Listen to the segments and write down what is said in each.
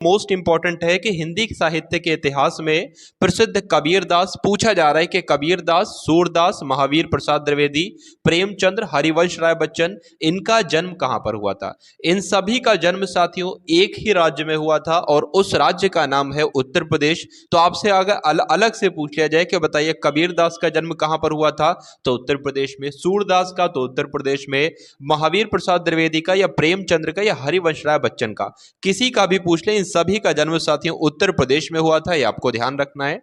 Most important है कि हिंदी साहित्य के इतिहास में प्रसिद्ध कबीरदास पूछा जा रहा है कि कबीरदास, सूरदास, महावीर प्रसाद द्विवेदी, प्रेमचंद्र, हरिवंश राय बच्चन, इनका जन्म कहां पर हुआ था। इन सभी का जन्म साथियों एक ही राज्य में हुआ था और उस राज्य का नाम है उत्तर प्रदेश। तो आपसे अगर अलग से पूछ लिया जाए कि बताइए कबीरदास का जन्म कहां पर हुआ था, तो उत्तर प्रदेश में। सूरदास का तो उत्तर प्रदेश में, महावीर प्रसाद द्विवेदी का या प्रेमचंद्र का या हरिवंश राय बच्चन का, किसी का भी पूछ लें, इन सभी का जन्म साथियों उत्तर प्रदेश में हुआ था। ये आपको ध्यान रखना है।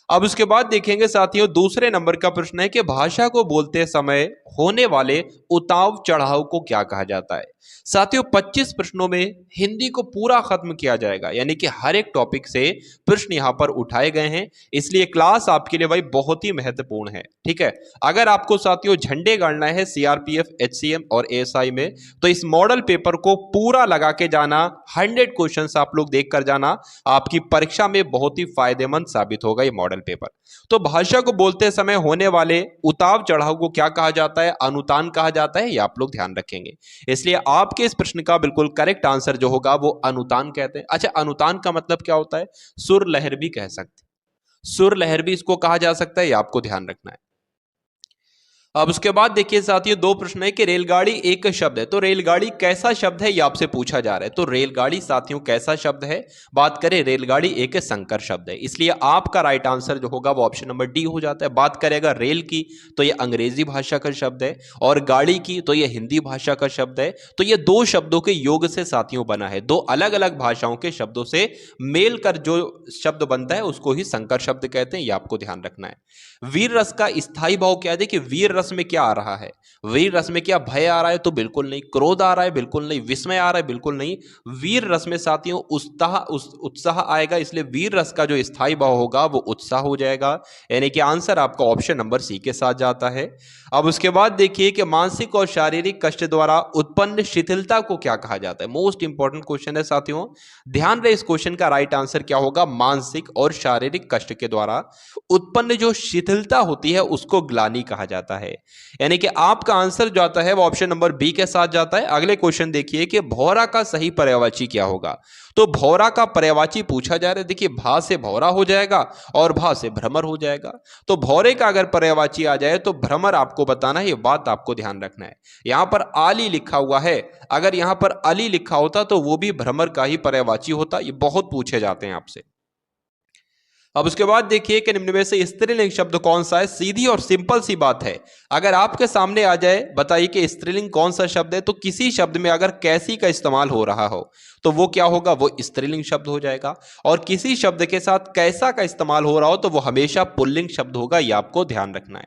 अब उसके बाद देखेंगे साथियों, दूसरे नंबर का प्रश्न है कि भाषा को बोलते समय होने वाले उताव चढ़ाव को क्या कहा जाता है। साथियों 25 प्रश्नों में हिंदी को पूरा खत्म किया जाएगा, यानी कि हर एक टॉपिक से प्रश्न यहां पर उठाए गए हैं, इसलिए क्लास आपके लिए भाई बहुत ही महत्वपूर्ण है। ठीक है, अगर आपको साथियों झंडे गाड़ना है सीआरपीएफ, एचसीएम और एएसआई में, तो इस मॉडल पेपर को पूरा लगा के जाना, 100 क्वेश्चंस आप लोग देख कर जाना, आपकी परीक्षा में बहुत ही फायदेमंद साबित होगा ये मॉडल पेपर। तो भाषा को बोलते समय होने वाले उताव चढ़ाव को क्या कहा जाता है, अनुतान कहा जाता है, ये आप लोग ध्यान रखेंगे। इसलिए आपके इस प्रश्न का बिल्कुल करेक्ट आंसर जो होगा वो अनुतान कहते हैं। अच्छा, अनुतान का मतलब क्या होता है? सुर लहर भी कह सकते हैं, सुर लहर भी इसको कहा जा सकता है, ये आपको ध्यान रखना है। अब उसके बाद देखिए साथियों, दो प्रश्न है कि रेलगाड़ी एक शब्द है, तो रेलगाड़ी कैसा शब्द है, ये आपसे पूछा जा रहा है। तो रेलगाड़ी साथियों कैसा शब्द है? बात करें रेलगाड़ी एक संकर शब्द है, इसलिए आपका राइट आंसर जो होगा वो ऑप्शन नंबर डी हो जाता है। बात करेगा रेल की, तो ये अंग्रेजी भाषा का शब्द है, और गाड़ी की तो ये हिंदी भाषा का शब्द है। तो ये दो शब्दों के योग से साथियों बना है, दो अलग अलग भाषाओं के शब्दों से मेल कर जो शब्द बनता है उसको ही संकर शब्द कहते हैं, ये आपको ध्यान रखना है। वीर रस का स्थायी भाव क्या है? देखिए वीर रस में क्या आ रहा है, वीर रस में क्या भय आ रहा है? तो बिल्कुल नहीं। क्रोध आ रहा है? बिल्कुल नहीं। विस्मय आ रहा है? बिल्कुल नहीं। वीर रस में साथियों उत्साह आएगा, इसलिए वीर रस का जो स्थायी भाव होगा वो उत्साह हो जाएगा, यानी कि आंसर आपका ऑप्शन नंबर सी के साथ जाता है। अब उसके बाद देखिए कि मानसिक और शारीरिक कष्ट द्वारा उत्पन्न शिथिलता को क्या कहा जाता है। मोस्ट इंपॉर्टेंट क्वेश्चन है साथियों, ध्यान रहे इस क्वेश्चन का राइट आंसर क्या होगा। मानसिक और शारीरिक कष्ट के द्वारा उत्पन्न जो शिथिलता होती है उसको ग्लानि कहा जाता है, यानी कि आपका आंसर जो आता है वो ऑप्शन नंबर बी के साथ जाता है। अगले क्वेश्चन देखिए कि भौरा का सही पर्यायवाची क्या होगा। तो भौरा का पर्यायवाची पूछा जा रहा है। देखिए भा से भौरा हो जाएगा और भा से भ्रमर हो जाएगा, तो भौरे का अगर पर्यायवाची आ जाए तो भ्रमर आपको बताना है, ये बात आपको ध्यान रखना है। यहां पर आली लिखा हुआ है, अगर यहां पर अली लिखा होता तो वो भी भ्रमर का ही पर्यायवाची होता। ये बहुत पूछे जाते हैं आपसे। अब उसके बाद देखिए कि निम्न में से स्त्रीलिंग शब्द कौन सा है। सीधी और सिंपल सी बात है, अगर आपके सामने आ जाए बताइए कि स्त्रीलिंग कौन सा शब्द है, तो किसी शब्द में अगर कैसी का इस्तेमाल हो रहा हो तो वो क्या होगा, वो स्त्रीलिंग शब्द हो जाएगा। और किसी शब्द के साथ कैसा का इस्तेमाल हो रहा हो तो वो हमेशा पुल्लिंग शब्द होगा, ये आपको ध्यान रखना है।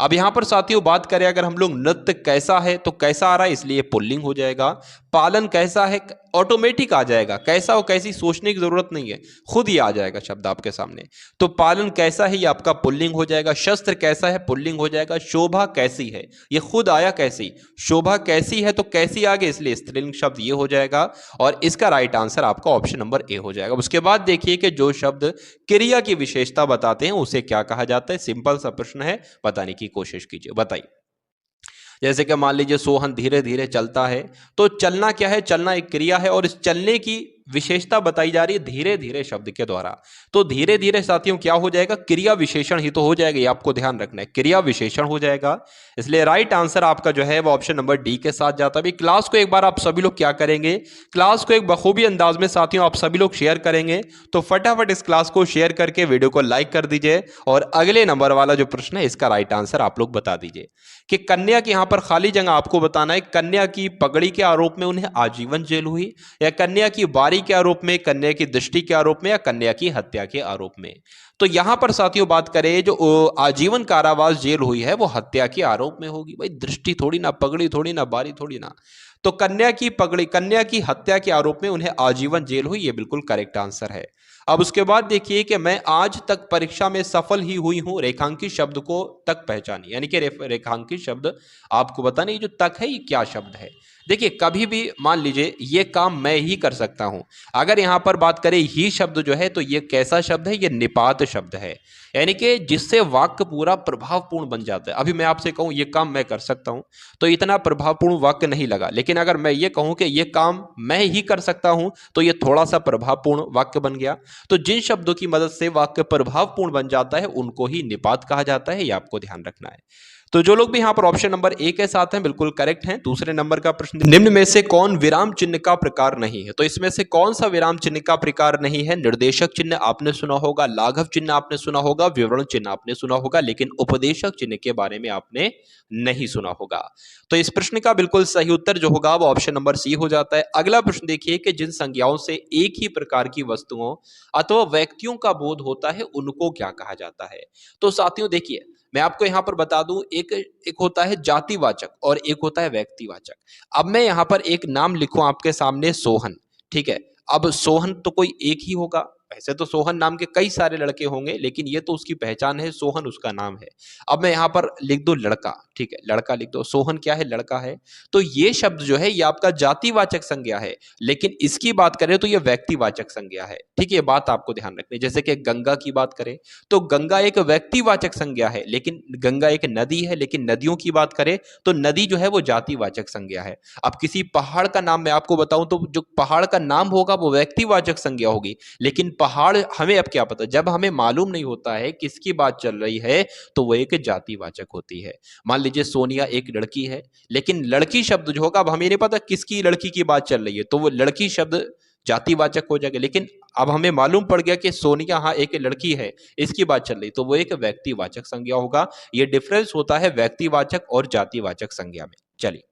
अब यहां पर साथियों बात करें, अगर हम लोग नृत्य कैसा है तो कैसा आ रहा है, इसलिए पुल्लिंग हो जाएगा। पालन कैसा है ऑटोमेटिक आ जाएगा, कैसा हो कैसी सोचने की जरूरत नहीं है, खुद ही आ जाएगा शब्द आपके सामने। तो पालन कैसा है ये आपका पुल्लिंग हो जाएगा। शस्त्र कैसा है पुल्लिंग हो जाएगा। शोभा कैसी है ये खुद आया कैसी, शोभा कैसी है तो कैसी आगे, इसलिए स्त्रीलिंग शब्द ये हो जाएगा। और इसका राइट आंसर आपका ऑप्शन नंबर ए हो जाएगा। उसके बाद देखिए कि जो शब्द क्रिया की विशेषता बताते हैं उसे क्या कहा जाता है। सिंपल सा प्रश्न है, बताने की कोशिश कीजिए, बताइए। जैसे कि मान लीजिए सोहन धीरे धीरे चलता है, तो चलना क्या है, चलना एक क्रिया है और इस चलने की विशेषता बताई जा रही है धीरे धीरे शब्द के द्वारा। तो धीरे धीरे साथियों क्या हो जाएगा, क्रिया विशेषण ही तो हो जाएगा, ये आपको ध्यान रखना है, क्रिया विशेषण हो जाएगा। इसलिए राइट आंसर आपका जो है वो ऑप्शन नंबर डी के साथ जाता है। क्लास को एक बार आप सभी लोग क्या करेंगे, क्लास को एक बखूबी अंदाज में साथियों आप सभी लोग शेयर करेंगे, तो फटाफट इस क्लास को शेयर करके वीडियो को लाइक कर दीजिए और अगले नंबर वाला जो प्रश्न है इसका राइट आंसर आप लोग बता दीजिए कि कन्या की यहां पर खाली जगह आपको बताना है, कन्या की पगड़ी के आरोप में उन्हें आजीवन जेल हुई, या कन्या की बारी के आरोप में, कन्या की दृष्टि के आरोप में, या कन्या की हत्या के आरोप में। तो यहां पर साथियों बात करें जो आजीवन कारावास जेल हुई है वो हत्या के आरोप में होगी। भाई दृष्टि थोड़ी ना, पगड़ी थोड़ी ना, बारी थोड़ी ना, तो कन्या की पगड़ी, कन्या की हत्या के आरोप में उन्हें आजीवन जेल हुई, ये बिल्कुल करेक्ट आंसर है। अब उसके बाद देखिए कि मैं आज तक परीक्षा में सफल ही हुई हूं, रेखांकित शब्द को तक पहचानी, यानी कि रेखांकित शब्द आपको बताने, जो तक है ये क्या शब्द है। देखिए कभी भी मान लीजिए ये काम मैं ही कर सकता हूं, अगर यहां पर बात करें ही शब्द जो है तो ये कैसा शब्द है, ये निपात शब्द है, यानी कि जिससे वाक्य पूरा प्रभावपूर्ण बन जाता है। अभी मैं आपसे कहूं ये काम मैं कर सकता हूं तो इतना प्रभावपूर्ण वाक्य नहीं लगा, लेकिन अगर मैं ये कहूं कि ये काम मैं ही कर सकता हूं तो ये थोड़ा सा प्रभावपूर्ण वाक्य बन गया। तो जिन शब्दों की मदद से वाक्य प्रभावपूर्ण बन जाता है उनको ही निपात कहा जाता है, ये आपको ध्यान रखना है। तो जो लोग भी यहां पर ऑप्शन नंबर ए के साथ हैं बिल्कुल करेक्ट हैं। दूसरे नंबर का प्रश्न, निम्न में से कौन विराम चिन्ह का प्रकार नहीं है? तो इसमें से कौन सा विराम चिन्ह का प्रकार नहीं है? निर्देशक चिन्ह आपने सुना होगा, लाघव चिन्ह आपने सुना होगा, विवरण चिन्ह आपने सुना होगा, लेकिन उपदेशक चिन्ह के बारे में आपने नहीं सुना होगा। तो इस प्रश्न का बिल्कुल सही उत्तर जो होगा वो ऑप्शन नंबर सी हो जाता है। अगला प्रश्न देखिए कि जिन संज्ञाओं से एक ही प्रकार की वस्तुओं अथवा व्यक्तियों का बोध होता है उनको क्या कहा जाता है? तो साथियों देखिए मैं आपको यहां पर बता दूं, एक एक होता है जातिवाचक और एक होता है व्यक्तिवाचक। अब मैं यहां पर एक नाम लिखूं आपके सामने, सोहन, ठीक है। अब सोहन तो कोई एक ही होगा, वैसे तो सोहन नाम के कई सारे लड़के होंगे लेकिन ये तो उसकी पहचान है, सोहन उसका नाम है। अब मैं यहां पर लिख दूं लड़का, ठीक है, लड़का लिख दो, सोहन क्या है, लड़का है। तो ये शब्द जो है ये आपका जातिवाचक संज्ञा है, लेकिन इसकी बात करें तो ये व्यक्तिवाचक संज्ञा है, ठीक है। ये बात आपको ध्यान रखनी है। जैसे कि गंगा की बात करें तो गंगा एक व्यक्तिवाचक संज्ञा है, लेकिन गंगा एक नदी है, लेकिन नदियों की बात करें तो नदी जो है वो जातिवाचक संज्ञा है। अब किसी पहाड़ का नाम मैं आपको बताऊं तो जो पहाड़ का नाम होगा वो व्यक्तिवाचक संज्ञा होगी, लेकिन पहाड़ हमें अब क्या पता, जब हमें मालूम नहीं होता है किसकी बात चल रही है तो वो एक जातिवाचक होती है। मान लीजिए सोनिया एक लड़की है, लेकिन लड़की शब्द जो होगा अब हमें नहीं पता किसकी लड़की की बात चल रही है, तो वो लड़की शब्द जातिवाचक हो जाएगा। लेकिन अब हमें मालूम पड़ गया कि सोनिया हाँ एक लड़की है, इसकी बात चल रही, तो वो एक व्यक्तिवाचक संज्ञा होगा। ये डिफरेंस होता है व्यक्तिवाचक और जातिवाचक संज्ञा में। चलिए,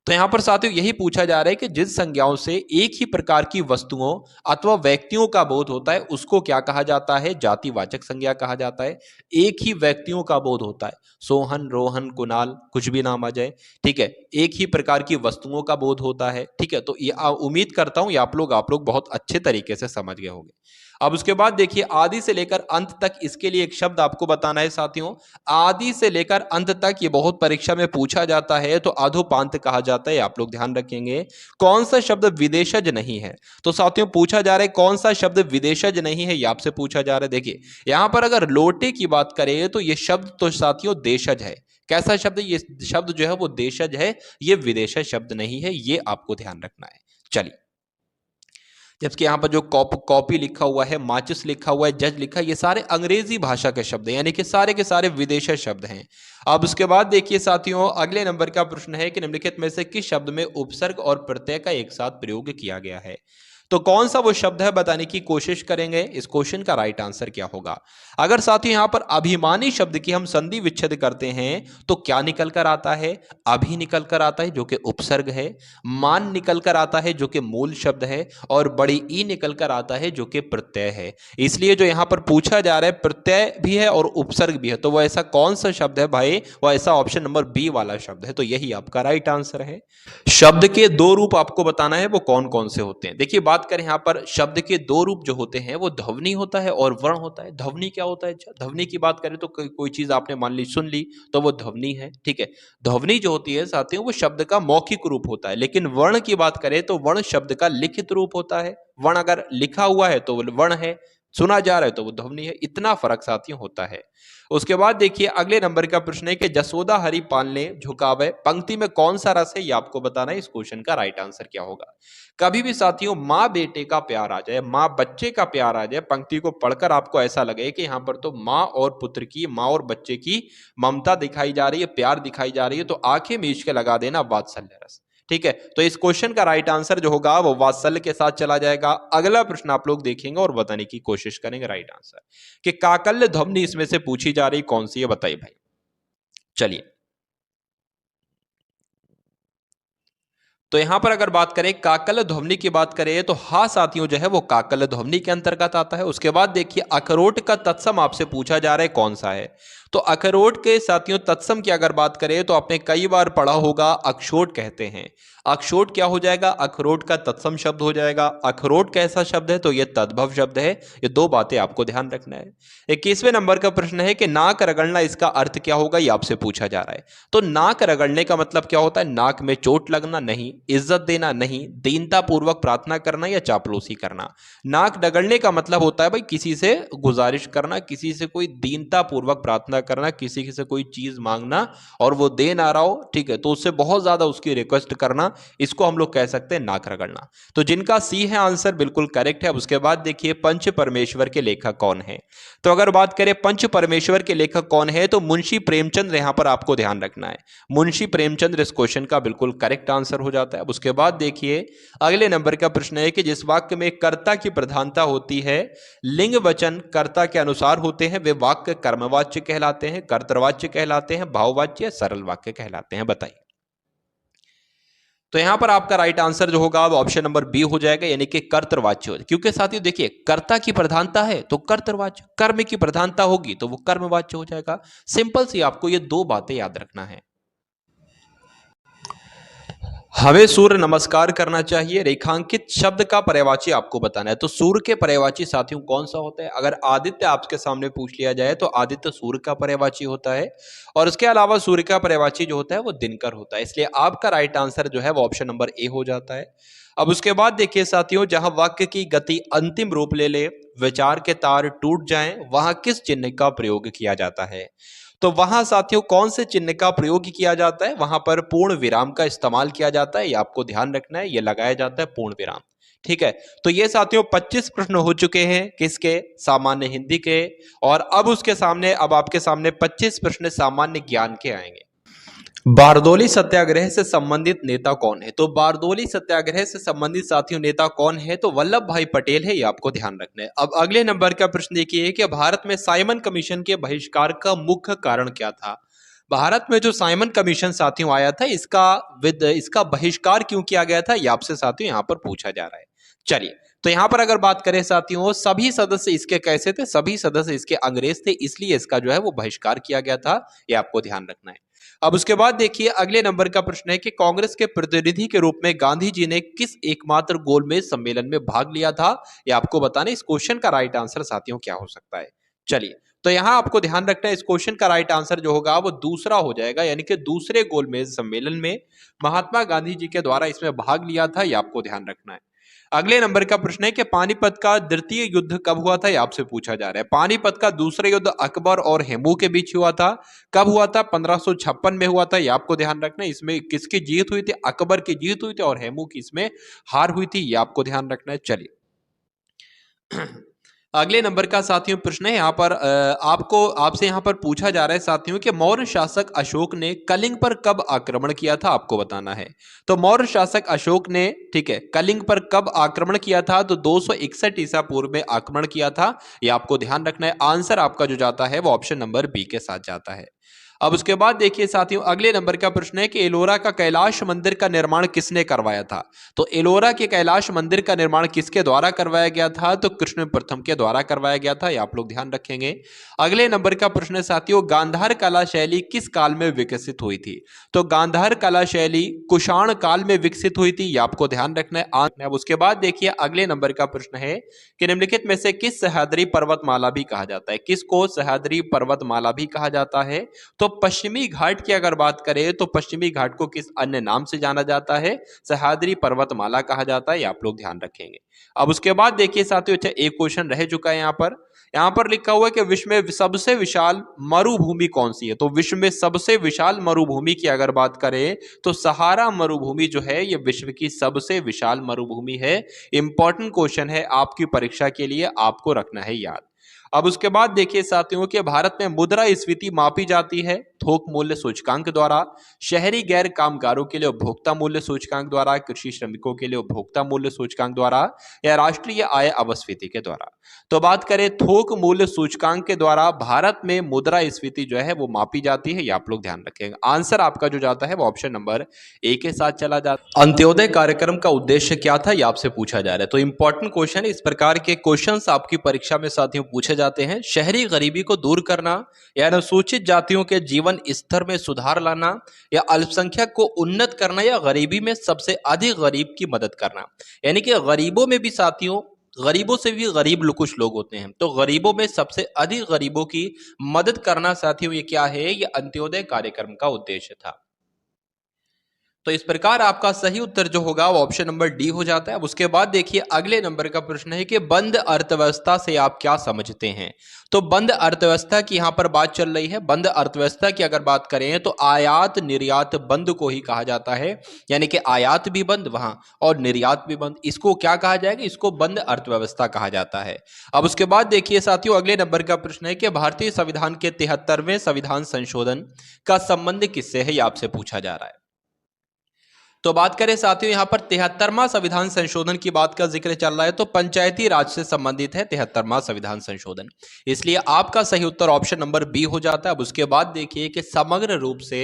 तो यहां पर साथियों यही पूछा जा रहा है कि जिन संज्ञाओं से एक ही प्रकार की वस्तुओं अथवा व्यक्तियों का बोध होता है उसको क्या कहा जाता है? जातिवाचक संज्ञा कहा जाता है। एक ही व्यक्तियों का बोध होता है, सोहन, रोहन, कुणाल, कुछ भी नाम आ जाए, ठीक है। एक ही प्रकार की वस्तुओं का बोध होता है, ठीक है। तो ये उम्मीद करता हूं ये आप लोग बहुत अच्छे तरीके से समझ गए होंगे। अब उसके बाद देखिए आदि से लेकर अंत तक, इसके लिए एक शब्द आपको बताना है साथियों। आदि से लेकर अंत तक ये बहुत परीक्षा में पूछा जाता है, तो अधोपांत कहा जाता है, आप लोग ध्यान रखेंगे। कौन सा शब्द विदेशज नहीं है? तो साथियों पूछा जा रहा है कौन सा शब्द विदेशज नहीं है, ये आपसे पूछा जा रहा है। देखिए यहां पर अगर लोटे की बात करें तो ये शब्द तो साथियों देशज है। कैसा शब्द है? ये शब्द जो है वो देशज है, ये विदेशज शब्द नहीं है, ये आपको ध्यान रखना है। चलिए, जबकि यहाँ पर जो कॉपी लिखा हुआ है, माचिस लिखा हुआ है, जज लिखा है, ये सारे अंग्रेजी भाषा के शब्द हैं, यानी कि सारे के सारे विदेशी शब्द हैं। अब उसके बाद देखिए साथियों अगले नंबर का प्रश्न है कि निम्नलिखित में से किस शब्द में उपसर्ग और प्रत्यय का एक साथ प्रयोग किया गया है? तो कौन सा वो शब्द है बताने की कोशिश करेंगे। इस क्वेश्चन का राइट आंसर क्या होगा? अगर साथियों यहां पर अभिमानी शब्द की हम संधि विच्छेद करते हैं तो क्या निकल कर आता है? अभि निकल कर आता है जो कि उपसर्ग है, मान निकल कर आता है जो कि मूल शब्द है, और बड़ी ई निकल कर आता है जो कि प्रत्यय है। इसलिए जो यहां पर पूछा जा रहा है प्रत्यय भी है और उपसर्ग भी है, तो वो ऐसा कौन सा शब्द है भाई? वो ऐसा ऑप्शन नंबर बी वाला शब्द है, तो यही आपका राइट आंसर है। शब्द के दो रूप आपको बताना है, वो कौन कौन से होते हैं। देखिए बात करें यहां पर शब्द के दो रूप जो होते हैं वो ध्वनि होता है और वर्ण होता है। ध्वनि क्या होता है? ध्वनि की बात करें तो कोई चीज आपने मान ली सुन ली तो वो ध्वनि है, ठीक है। ध्वनि जो होती है साथियों वो शब्द का मौखिक रूप होता है, लेकिन वर्ण की बात करें तो वर्ण शब्द का लिखित रूप होता है। वर्ण अगर लिखा हुआ है तो वो वर्ण है, सुना जा रहा है तो वो ध्वनि है। इतना फर्क साथियों होता है। उसके बाद देखिए अगले नंबर का प्रश्न है कि जसोदा हरि पालने झुकावे पंक्ति में कौन सा रस है, ये आपको बताना है। इस क्वेश्चन का राइट आंसर क्या होगा? कभी भी साथियों माँ बेटे का प्यार आ जाए, माँ बच्चे का प्यार आ जाए, पंक्ति को पढ़कर आपको ऐसा लगे कि यहाँ पर तो माँ और पुत्र की, माँ और बच्चे की ममता दिखाई जा रही है, प्यार दिखाई जा रही है, तो आंखें मीच के लगा देना वात्सल्य रस, ठीक है। तो इस क्वेश्चन का राइट आंसर जो होगा वो वात्सल्य के साथ चला जाएगा। अगला प्रश्न आप लोग देखेंगे और बताने की कोशिश करेंगे राइट आंसर कि काकल्य ध्वनि इसमें से पूछी जा रही कौन सी है, बताइए भाई। चलिए, तो यहां पर अगर बात करें काकल्य ध्वनि की बात करें तो हा साथियों जो है वो काकल्य ध्वनि के अंतर्गत आता है। उसके बाद देखिए अखरोट का तत्सम आपसे पूछा जा रहा है कौन सा है, तो अखरोट के साथियों तत्सम की अगर बात करें तो आपने कई बार पढ़ा होगा अक्षोट कहते हैं। अक्षोट क्या हो जाएगा, अखरोट का तत्सम शब्द हो जाएगा। अखरोट कैसा शब्द है, तो यह तद्भव शब्द है। ये दो बातें आपको ध्यान रखना है। 21वें नंबर का प्रश्न है कि नाक रगड़ना, इसका अर्थ क्या होगा, ये आपसे पूछा जा रहा है। तो नाक रगड़ने का मतलब क्या होता है, नाक में चोट लगना नहीं, इज्जत देना नहीं, दीनता पूर्वक प्रार्थना करना या चापलूसी करना। नाक रगड़ने का मतलब होता है भाई किसी से गुजारिश करना, किसी से कोई दीनता पूर्वक प्रार्थना करना, किसी से कोई चीज मांगना और वो दे ना रहा हो, ठीक है, तो उससे बहुत ज्यादा उसकी रिक्वेस्ट करना, इसको हम लोग कह सकते हैं नाक रगड़ना। तो जिनका सी है आंसर बिल्कुल करेक्ट है। अब उसके बाद देखिए पंच परमेश्वर के लेखक कौन है। तो अगर बात करें पंच परमेश्वर के लेखक कौन है, तो मुंशी प्रेमचंद यहां पर आपको ध्यान रखना है। मुंशी प्रेमचंद इस क्वेश्चन का बिल्कुल करेक्ट आंसर हो जाता है। अब उसके बाद देखिए अगले नंबर का प्रश्न है कि जिस वाक्य में कर्ता की प्रधानता होती है, लिंग वचन कर्ता के अनुसार होते हैं, वे वाक्य कर्मवाच्य कहलाते हैं, कर्तवाच्य कहलाते हैं, भाववाच्य या सरल वाक्य कहलाते हैं, बताइए। तो यहां पर आपका राइट आंसर जो होगा वो ऑप्शन नंबर बी हो जाएगा, यानी कि कर्तवाच्य हो। क्योंकि साथियों देखिए कर्ता की प्रधानता है तो कर्तवाच्य, कर्म की प्रधानता होगी तो वो कर्मवाच्य हो जाएगा। सिंपल सी आपको ये दो बातें याद रखना है। हमें सूर्य नमस्कार करना चाहिए, रेखांकित शब्द का पर्यायवाची आपको बताना है। तो सूर्य के पर्यायवाची साथियों कौन सा होता है, अगर आदित्य आपके सामने पूछ लिया जाए तो आदित्य सूर्य का पर्यायवाची होता है। और उसके अलावा सूर्य का पर्यायवाची जो होता है वो दिनकर होता है। इसलिए आपका राइट आंसर जो है वो ऑप्शन नंबर ए हो जाता है। अब उसके बाद देखिए साथियों, जहां वाक्य की गति अंतिम रूप ले ले, विचार के तार टूट जाएं, वहां किस चिन्ह का प्रयोग किया जाता है। तो वहां साथियों कौन से चिन्ह का प्रयोग किया जाता है, वहां पर पूर्ण विराम का इस्तेमाल किया जाता है। ये आपको ध्यान रखना है, ये लगाया जाता है पूर्ण विराम, ठीक है। तो ये साथियों 25 प्रश्न हो चुके हैं किसके, सामान्य हिंदी के। और अब उसके सामने, अब आपके सामने 25 प्रश्न सामान्य ज्ञान के आएंगे। बारदोली सत्याग्रह से संबंधित नेता कौन है। तो बारदोली सत्याग्रह से संबंधित साथियों नेता कौन है, तो वल्लभ भाई पटेल है, ये आपको ध्यान रखना है। अब अगले नंबर का प्रश्न देखिए कि भारत में साइमन कमीशन के बहिष्कार का मुख्य कारण क्या था। भारत में जो साइमन कमीशन साथियों आया था, इसका बहिष्कार क्यों किया गया था, ये आपसे साथियों यहां पर पूछा जा रहा है। चलिए, तो यहां पर अगर बात करें साथियों, सभी सदस्य इसके कैसे थे, सभी सदस्य इसके अंग्रेज थे, इसलिए इसका जो है वो बहिष्कार किया गया था, ये आपको ध्यान रखना है। अब उसके बाद देखिए अगले नंबर का प्रश्न है कि कांग्रेस के प्रतिनिधि के रूप में गांधी जी ने किस एकमात्र गोलमेज सम्मेलन में भाग लिया था, ये आपको बताना। इस क्वेश्चन का राइट आंसर साथियों क्या हो सकता है। चलिए, तो यहां आपको ध्यान रखना है, इस क्वेश्चन का राइट आंसर जो होगा वो दूसरा हो जाएगा, यानी कि दूसरे गोलमेज सम्मेलन में महात्मा गांधी जी के द्वारा इसमें भाग लिया था, ये आपको ध्यान रखना है। अगले नंबर का प्रश्न है कि पानीपत का द्वितीय युद्ध कब हुआ था, ये आपसे पूछा जा रहा है। पानीपत का दूसरा युद्ध अकबर और हेमू के बीच हुआ था। कब हुआ था, 1556 में हुआ था, ये आपको ध्यान रखना है। इसमें किसकी जीत हुई थी, अकबर की जीत हुई थी और हेमू की इसमें हार हुई थी, ये आपको ध्यान रखना है। चलिए अगले नंबर का साथियों प्रश्न है, यहाँ पर आपसे यहाँ पर पूछा जा रहा है साथियों कि मौर्य शासक अशोक ने कलिंग पर कब आक्रमण किया था, आपको बताना है। तो मौर्य शासक अशोक ने, ठीक है, कलिंग पर कब आक्रमण किया था, तो 261 ईसा पूर्व में आक्रमण किया था, ये आपको ध्यान रखना है। आंसर आपका जो जाता है वो ऑप्शन नंबर बी के साथ जाता है। अब उसके बाद देखिए साथियों अगले नंबर का प्रश्न है कि एलोरा का कैलाश मंदिर का निर्माण किसने करवाया था। तो एलोरा के कैलाश मंदिर का निर्माण किसके द्वारा करवाया गया था, तो कृष्ण प्रथम के द्वारा करवाया गया था, ये आप लोग ध्यान रखेंगे। अगले नंबर का प्रश्न है साथियों, गांधार कला शैली किस काल में विकसित हुई थी। तो गांधार कला शैली कुषाण काल में विकसित हुई थी, ये आपको ध्यान रखना है। अब उसके बाद देखिए अगले नंबर का प्रश्न है कि निम्नलिखित में से किस सह्याद्री पर्वतमाला भी कहा जाता है, किसको सह्याद्री पर्वतमाला भी कहा जाता है। तो पश्चिमी घाट की अगर बात करें तो पश्चिमी घाट को किस अन्य नाम से जाना जाता है, सह्याद्री पर्वतमाला कहा जाता है, ये आप लोग ध्यान रखेंगे। अब उसके बाद देखिए साथियों, अच्छा एक क्वेश्चन रह चुका है यहाँ पर लिखा हुआ है कि विश्व में सबसे विशाल मरुभूमि कौन सी है। तो विश्व में सबसे विशाल मरुभूमि की अगर बात करें तो सहारा मरुभूमि जो है ये विश्व की सबसे विशाल मरुभूमि है। इंपॉर्टेंट क्वेश्चन है, आपकी परीक्षा के लिए आपको रखना है याद। अब उसके बाद देखिए साथियों कि भारत में मुद्रास्फीति मापी जाती है थोक मूल्य सूचकांक द्वारा, शहरी गैर कामगारों के लिए उपभोक्ता मूल्य सूचकांक द्वारा, कृषि श्रमिकों के लिए उपभोक्ता मूल्य सूचकांक द्वारा या राष्ट्रीय आय अवस्फीति के द्वारा। तो बात करें थोक मूल्य सूचकांक के द्वारा भारत में मुद्रास्फीति जो है वो मापी जाती है, ये आप लोग ध्यान रखेंगे। आंसर आपका जो जाता है वो ऑप्शन नंबर ए के साथ चला जाता है। अंत्योदय कार्यक्रम का उद्देश्य क्या था, ये आपसे पूछा जा रहा है। तो इंपॉर्टेंट क्वेश्चन, इस प्रकार के क्वेश्चन आपकी परीक्षा में साथियों पूछे जाते हैं, शहरी गरीबी को दूर करना, या अनुसूचित जातियों के जीवन स्तर में सुधार लाना, या अल्पसंख्यक को उन्नत करना, या गरीबी में सबसे अधिक गरीब की मदद करना। यानी कि गरीबों में भी साथियों, गरीबों से भी गरीब कुछ लोग होते हैं, तो गरीबों में सबसे अधिक गरीबों की मदद करना साथियों ये क्या है, ये अंत्योदय कार्यक्रम का उद्देश्य था। तो इस प्रकार आपका सही उत्तर जो होगा वो ऑप्शन नंबर डी हो जाता है। अब उसके बाद देखिए अगले नंबर का प्रश्न है कि बंद अर्थव्यवस्था से आप क्या समझते हैं। तो बंद अर्थव्यवस्था की यहां पर बात चल रही है। बंद अर्थव्यवस्था की अगर बात करें तो आयात निर्यात बंद को ही कहा जाता है, यानी कि आयात भी बंद वहां और निर्यात भी बंद, इसको क्या कहा जाएगा, इसको बंद अर्थव्यवस्था कहा जाता है। अब उसके बाद देखिए साथियों अगले नंबर का प्रश्न है कि भारतीय संविधान के 73वें संविधान संशोधन का संबंध किससे है, ये आपसे पूछा जा रहा है। तो बात करें साथियों यहां पर 73वां संविधान संशोधन की बात का जिक्र चल रहा है, तो पंचायती राज से संबंधित है 73वां संविधान संशोधन, इसलिए आपका सही उत्तर ऑप्शन नंबर बी हो जाता है। अब उसके बाद देखिए कि समग्र रूप से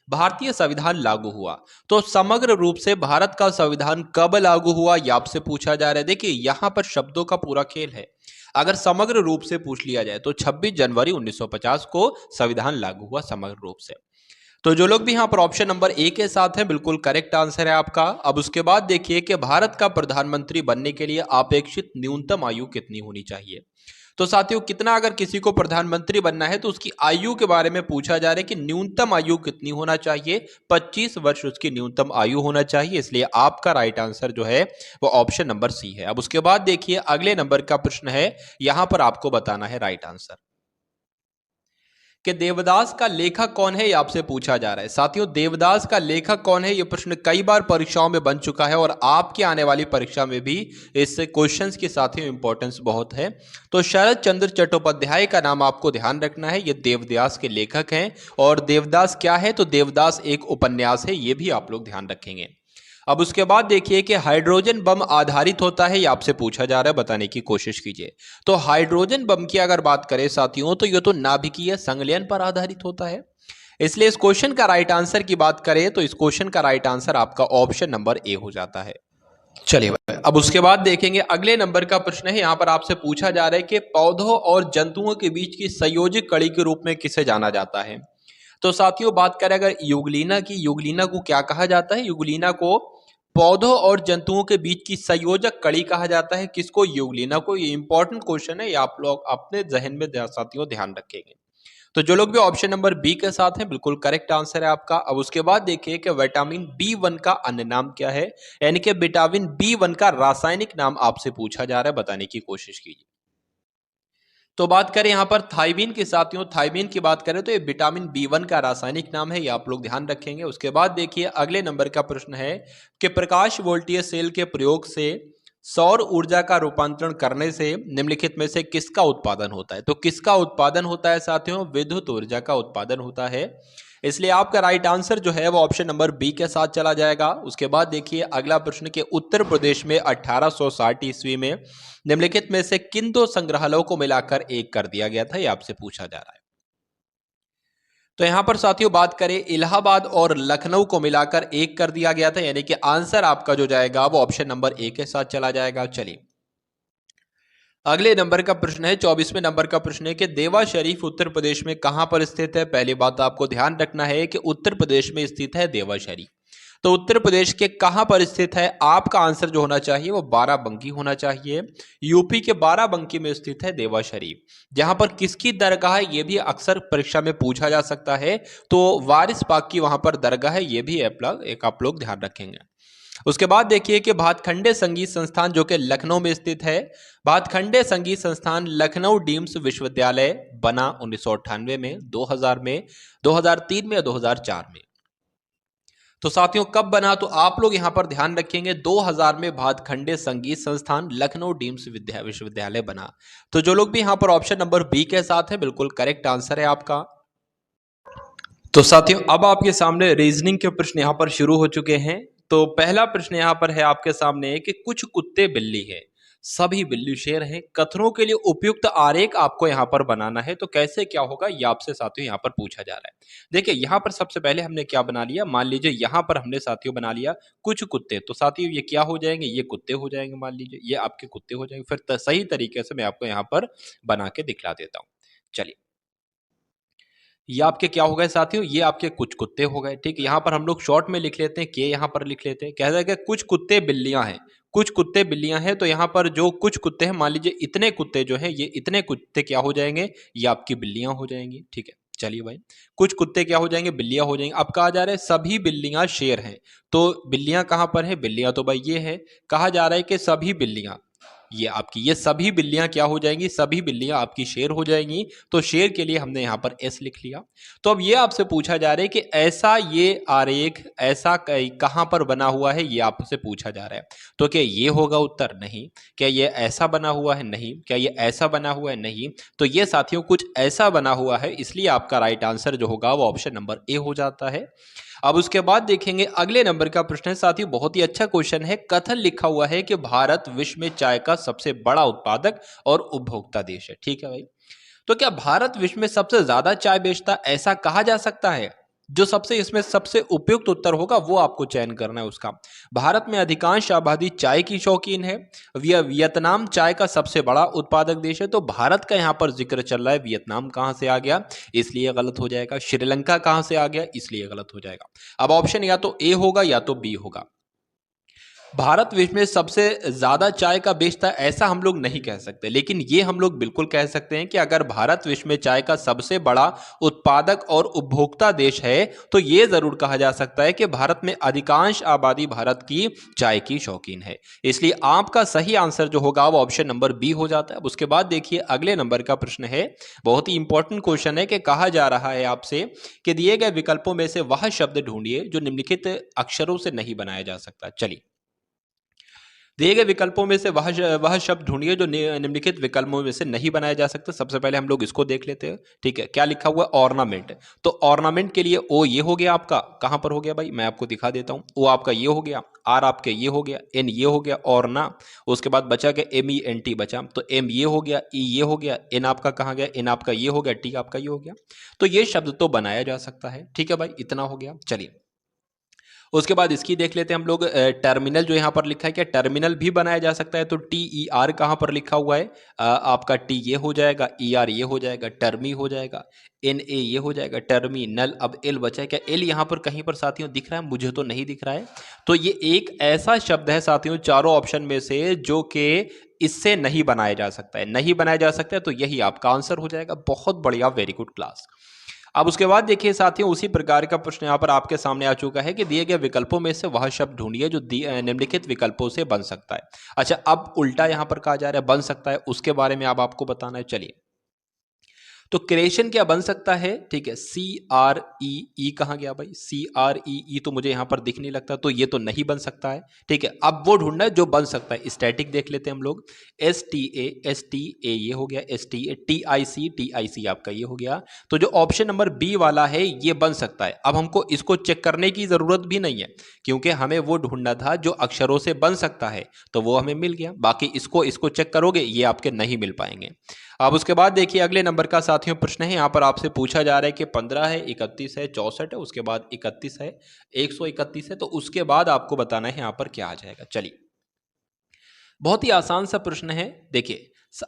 भारतीय संविधान लागू हुआ, तो समग्र रूप से भारत का संविधान कब लागू हुआ यह आपसे पूछा जा रहा है। देखिए यहां पर शब्दों का पूरा खेल है। अगर समग्र रूप से पूछ लिया जाए तो 26 जनवरी 1950 को संविधान लागू हुआ समग्र रूप से। तो जो लोग भी यहाँ पर ऑप्शन नंबर ए के साथ हैं बिल्कुल करेक्ट आंसर है आपका। अब उसके बाद देखिए कि भारत का प्रधानमंत्री बनने के लिए अपेक्षित न्यूनतम आयु कितनी होनी चाहिए। तो साथियों कितना अगर किसी को प्रधानमंत्री बनना है तो उसकी आयु के बारे में पूछा जा रहा है कि न्यूनतम आयु कितनी होना चाहिए, 25 वर्ष उसकी न्यूनतम आयु होना चाहिए, इसलिए आपका राइट आंसर जो है वो ऑप्शन नंबर सी है। अब उसके बाद देखिए अगले नंबर का प्रश्न है, यहां पर आपको बताना है राइट आंसर कि देवदास का लेखक कौन है, ये आपसे पूछा जा रहा है। साथियों देवदास का लेखक कौन है, ये प्रश्न कई बार परीक्षाओं में बन चुका है और आपकी आने वाली परीक्षा में भी इस क्वेश्चंस की साथियों इंपॉर्टेंस बहुत है। तो शरद चंद्र चट्टोपाध्याय का नाम आपको ध्यान रखना है, ये देवदास के लेखक हैं। और देवदास क्या है, तो देवदास एक उपन्यास है, ये भी आप लोग ध्यान रखेंगे। अब उसके बाद देखिए कि हाइड्रोजन बम आधारित होता है, ये आपसे पूछा जा रहा है, बताने की कोशिश कीजिए। तो हाइड्रोजन बम की अगर बात करें साथियों तो ये तो नाभिकीय संलयन पर आधारित होता है, इसलिए इस क्वेश्चन का राइट आंसर की बात करें तो इस क्वेश्चन का राइट आंसर आपका ऑप्शन नंबर ए हो जाता है। चलिए अब उसके बाद देखेंगे अगले नंबर का प्रश्न है, यहां पर आपसे पूछा जा रहा है कि पौधों और जंतुओं के बीच की संयोजक कड़ी के रूप में किसे जाना जाता है। तो साथियों बात करें अगर युगलीना की, युगलीना को क्या कहा जाता है, युगलीना को पौधों और जंतुओं के बीच की संयोजक कड़ी कहा जाता है। किसको, युगलीना को। ये इंपॉर्टेंट क्वेश्चन है, ये आप लोग अपने जहन में साथियों ध्यान रखेंगे। तो जो लोग भी ऑप्शन नंबर बी के साथ हैं बिल्कुल करेक्ट आंसर है आपका। अब उसके बाद देखिए कि विटामिन B1 का अन्य नाम क्या है, यानी कि विटामिन B1 का रासायनिक नाम आपसे पूछा जा रहा है, बताने की कोशिश कीजिए। तो बात करें यहां पर थाइमीन की साथियों, थाइमीन की बात करें तो ये विटामिन B1 का रासायनिक नाम है, ये आप लोग ध्यान रखेंगे। उसके बाद देखिए अगले नंबर का प्रश्न है कि प्रकाश वोल्टीय सेल के प्रयोग से सौर ऊर्जा का रूपांतरण करने से निम्नलिखित में से किसका उत्पादन होता है। तो किसका उत्पादन होता है साथियों, विद्युत ऊर्जा का उत्पादन होता है, इसलिए आपका राइट आंसर जो है वो ऑप्शन नंबर बी के साथ चला जाएगा। उसके बाद देखिए अगला प्रश्न कि उत्तर प्रदेश में 1860 ईस्वी में निम्नलिखित में से किन दो संग्रहालयों को मिलाकर एक कर दिया गया था, ये आपसे पूछा जा रहा है। तो यहां पर साथियों बात करें इलाहाबाद और लखनऊ को मिलाकर एक कर दिया गया था, यानी कि आंसर आपका जो जाएगा वो ऑप्शन नंबर ए के साथ चला जाएगा। चलिए अगले नंबर का प्रश्न है, 24वें नंबर का प्रश्न है कि देवा शरीफ उत्तर प्रदेश में कहां पर स्थित है। पहली बात आपको ध्यान रखना है कि उत्तर प्रदेश में स्थित है देवा शरीफ। तो उत्तर प्रदेश के कहां पर स्थित है, आपका आंसर जो होना चाहिए वो बाराबंकी होना चाहिए। यूपी के बाराबंकी में स्थित है देवा शरीफ। जहां पर किसकी दरगाह है ये भी अक्सर परीक्षा में पूछा जा सकता है, तो वारिस पाक की वहां पर दरगाह है, ये भी एक आप लोग ध्यान रखेंगे। उसके बाद देखिए कि भातखंडे संगीत संस्थान जो कि लखनऊ में स्थित है, भातखंडे संगीत संस्थान लखनऊ डीम्स विश्वविद्यालय बना 1998 में, 2000 में, 2003 में या 2004 में। तो साथियों कब बना, तो आप लोग यहां पर ध्यान रखेंगे 2000 में भातखंडे संगीत संस्थान लखनऊ डीम्स विश्वविद्यालय बना। तो जो लोग भी यहां पर ऑप्शन नंबर बी के साथ है बिल्कुल करेक्ट आंसर है आपका। तो साथियों अब आपके सामने रीजनिंग के प्रश्न यहां पर शुरू हो चुके हैं। तो पहला प्रश्न यहां पर है आपके सामने कि कुछ कुत्ते बिल्ली है, सभी बिल्ली शेर हैं। कथनों के लिए उपयुक्त आरेख आपको यहाँ पर बनाना है, तो कैसे क्या होगा ये आपसे साथियों यहाँ पर पूछा जा रहा है। देखिए यहाँ पर सबसे पहले हमने क्या बना लिया, मान लीजिए यहाँ पर हमने साथियों बना लिया कुछ कुत्ते, तो साथियों ये क्या हो जाएंगे, ये कुत्ते हो जाएंगे, मान लीजिए ये आपके कुत्ते हो जाएंगे। फिर सही तरीके से मैं आपको यहाँ पर बना के दिखला देता हूँ। चलिए, ये आपके क्या हो गए साथियों, ये आपके कुछ कुत्ते हो गए। ठीक है, यहाँ पर हम लोग शॉर्ट में लिख लेते हैं, के यहाँ पर लिख लेते हैं, कह रहा है कि कुछ कुत्ते बिल्लियां हैं, कुछ कुत्ते बिल्लियां हैं। तो यहाँ पर जो कुछ कुत्ते हैं, मान लीजिए इतने कुत्ते जो हैं, ये इतने कुत्ते क्या हो जाएंगे, ये आपकी बिल्लियां हो जाएंगी। ठीक है, चलिए भाई, कुछ कुत्ते क्या हो जाएंगे, बिल्लियां हो जाएंगे। अब कहा जा रहा है सभी बिल्लियां शेर हैं, तो बिल्लियां कहाँ पर है, बिल्लियां तो भाई ये है। कहा जा रहा है कि सभी बिल्लियां, ये आपकी ये सभी बिल्लियां क्या हो जाएंगी, सभी बिल्लियां आपकी शेर हो जाएंगी। तो शेर के लिए हमने यहाँ पर एस लिख लिया। तो अब ये आपसे पूछा जा रहा है कि ऐसा ये आरेख ऐसा कहाँ पर बना हुआ है, ये आपसे पूछा जा रहा है। तो क्या ये होगा उत्तर, नहीं। क्या ये ऐसा बना हुआ है, नहीं। क्या ये ऐसा बना हुआ है, नहीं। तो ये साथियों कुछ ऐसा बना हुआ है, इसलिए आपका राइट आंसर जो होगा वो ऑप्शन नंबर ए हो जाता है। अब उसके बाद देखेंगे अगले नंबर का प्रश्न है साथियों, बहुत ही अच्छा क्वेश्चन है। कथन लिखा हुआ है कि भारत विश्व में चाय का सबसे बड़ा उत्पादक और उपभोक्ता देश है। ठीक है भाई, तो क्या भारत विश्व में सबसे ज्यादा चाय बेचता, ऐसा कहा जा सकता है? जो सबसे इसमें सबसे उपयुक्त उत्तर होगा वो आपको चयन करना है उसका। भारत में अधिकांश आबादी चाय की शौकीन है। वियतनाम चाय का सबसे बड़ा उत्पादक देश है। तो भारत का यहाँ पर जिक्र चल रहा है, वियतनाम कहाँ से आ गया, इसलिए गलत हो जाएगा। श्रीलंका कहाँ से आ गया, इसलिए गलत हो जाएगा। अब ऑप्शन या तो ए होगा या तो बी होगा। भारत विश्व में सबसे ज्यादा चाय का बेचता है, ऐसा हम लोग नहीं कह सकते, लेकिन ये हम लोग बिल्कुल कह सकते हैं कि अगर भारत विश्व में चाय का सबसे बड़ा उत्पादक और उपभोक्ता देश है, तो ये जरूर कहा जा सकता है कि भारत में अधिकांश आबादी भारत की चाय की शौकीन है। इसलिए आपका सही आंसर जो होगा वो ऑप्शन नंबर बी हो जाता है। अब उसके बाद देखिए अगले नंबर का प्रश्न है, बहुत ही इंपॉर्टेंट क्वेश्चन है कि कहा जा रहा है आपसे कि दिए गए विकल्पों में से वह शब्द ढूंढिए जो निम्नलिखित अक्षरों से नहीं बनाया जा सकता। चलिए, दिए गए विकल्पों में से वह शब्द ढूंढिए जो निम्नलिखित विकल्पों में से नहीं बनाया जा सकता। सबसे पहले हम लोग इसको देख लेते हैं। ठीक है, क्या लिखा हुआ है, ऑर्नामेंट। तो ऑर्नामेंट के लिए ओ ये हो गया आपका, कहां पर हो गया भाई, मैं आपको दिखा देता हूं। ओ आपका ये हो गया, आर आपके ये हो गया, एन ये हो गया, और ना उसके बाद बचा गया एम ई एन टी बचा। तो एम ये हो गया, ई ये हो गया, एन आपका कहाँ गया, एन आपका ये हो गया, टी आपका ये हो गया। तो ये शब्द तो बनाया जा सकता है। ठीक है भाई, इतना हो गया। चलिए, उसके बाद इसकी देख लेते हैं हम लोग। टर्मिनल जो यहाँ पर लिखा है, क्या टर्मिनल भी बनाया जा सकता है? तो टी ई आर कहाँ पर लिखा हुआ है, आपका टी ये हो जाएगा, ई आर ये हो जाएगा, टर्मी हो जाएगा, एन ए ये हो जाएगा, टर्मिनल। अब एल बचा है, क्या एल यहाँ पर कहीं पर साथियों दिख रहा है? मुझे तो नहीं दिख रहा है। तो ये एक ऐसा शब्द है साथियों चारों ऑप्शन में से जो कि इससे नहीं बनाया जा सकता है, नहीं बनाया जा सकता है। तो यही आपका आंसर हो जाएगा। बहुत बढ़िया, वेरी गुड क्लास। अब उसके बाद देखिए साथियों, उसी प्रकार का प्रश्न यहाँ पर आपके सामने आ चुका है कि दिए गए विकल्पों में से वह शब्द ढूंढिए जो निम्नलिखित विकल्पों से बन सकता है। अच्छा, अब उल्टा यहाँ पर कहा जा रहा है बन सकता है, उसके बारे में अब आपको बताना है। चलिए, तो क्रिएशन क्या बन सकता है? ठीक है, सी आर ई, ई कहाँ गया भाई, सी आर ई, ई तो मुझे यहां पर दिख नहीं लगता, तो ये तो नहीं बन सकता है। ठीक है, अब वो ढूंढना है जो बन सकता है। स्टैटिक देख लेते हैं हम लोग। एस टी ए ये हो गया, S T A, T I C आपका ये हो गया। तो जो ऑप्शन नंबर बी वाला है ये बन सकता है। अब हमको इसको चेक करने की जरूरत भी नहीं है, क्योंकि हमें वो ढूंढना था जो अक्षरों से बन सकता है, तो वो हमें मिल गया। बाकी इसको चेक करोगे ये आपके नहीं मिल पाएंगे। अब उसके बाद देखिए अगले नंबर का साथियों प्रश्न है, यहाँ पर आपसे पूछा जा रहा है कि 15 है, 31 है, 64 है, उसके बाद 31 है, 131 है। तो उसके बाद आपको बताना है यहाँ पर क्या आ जाएगा। चलिए, बहुत ही आसान सा प्रश्न है। देखिए,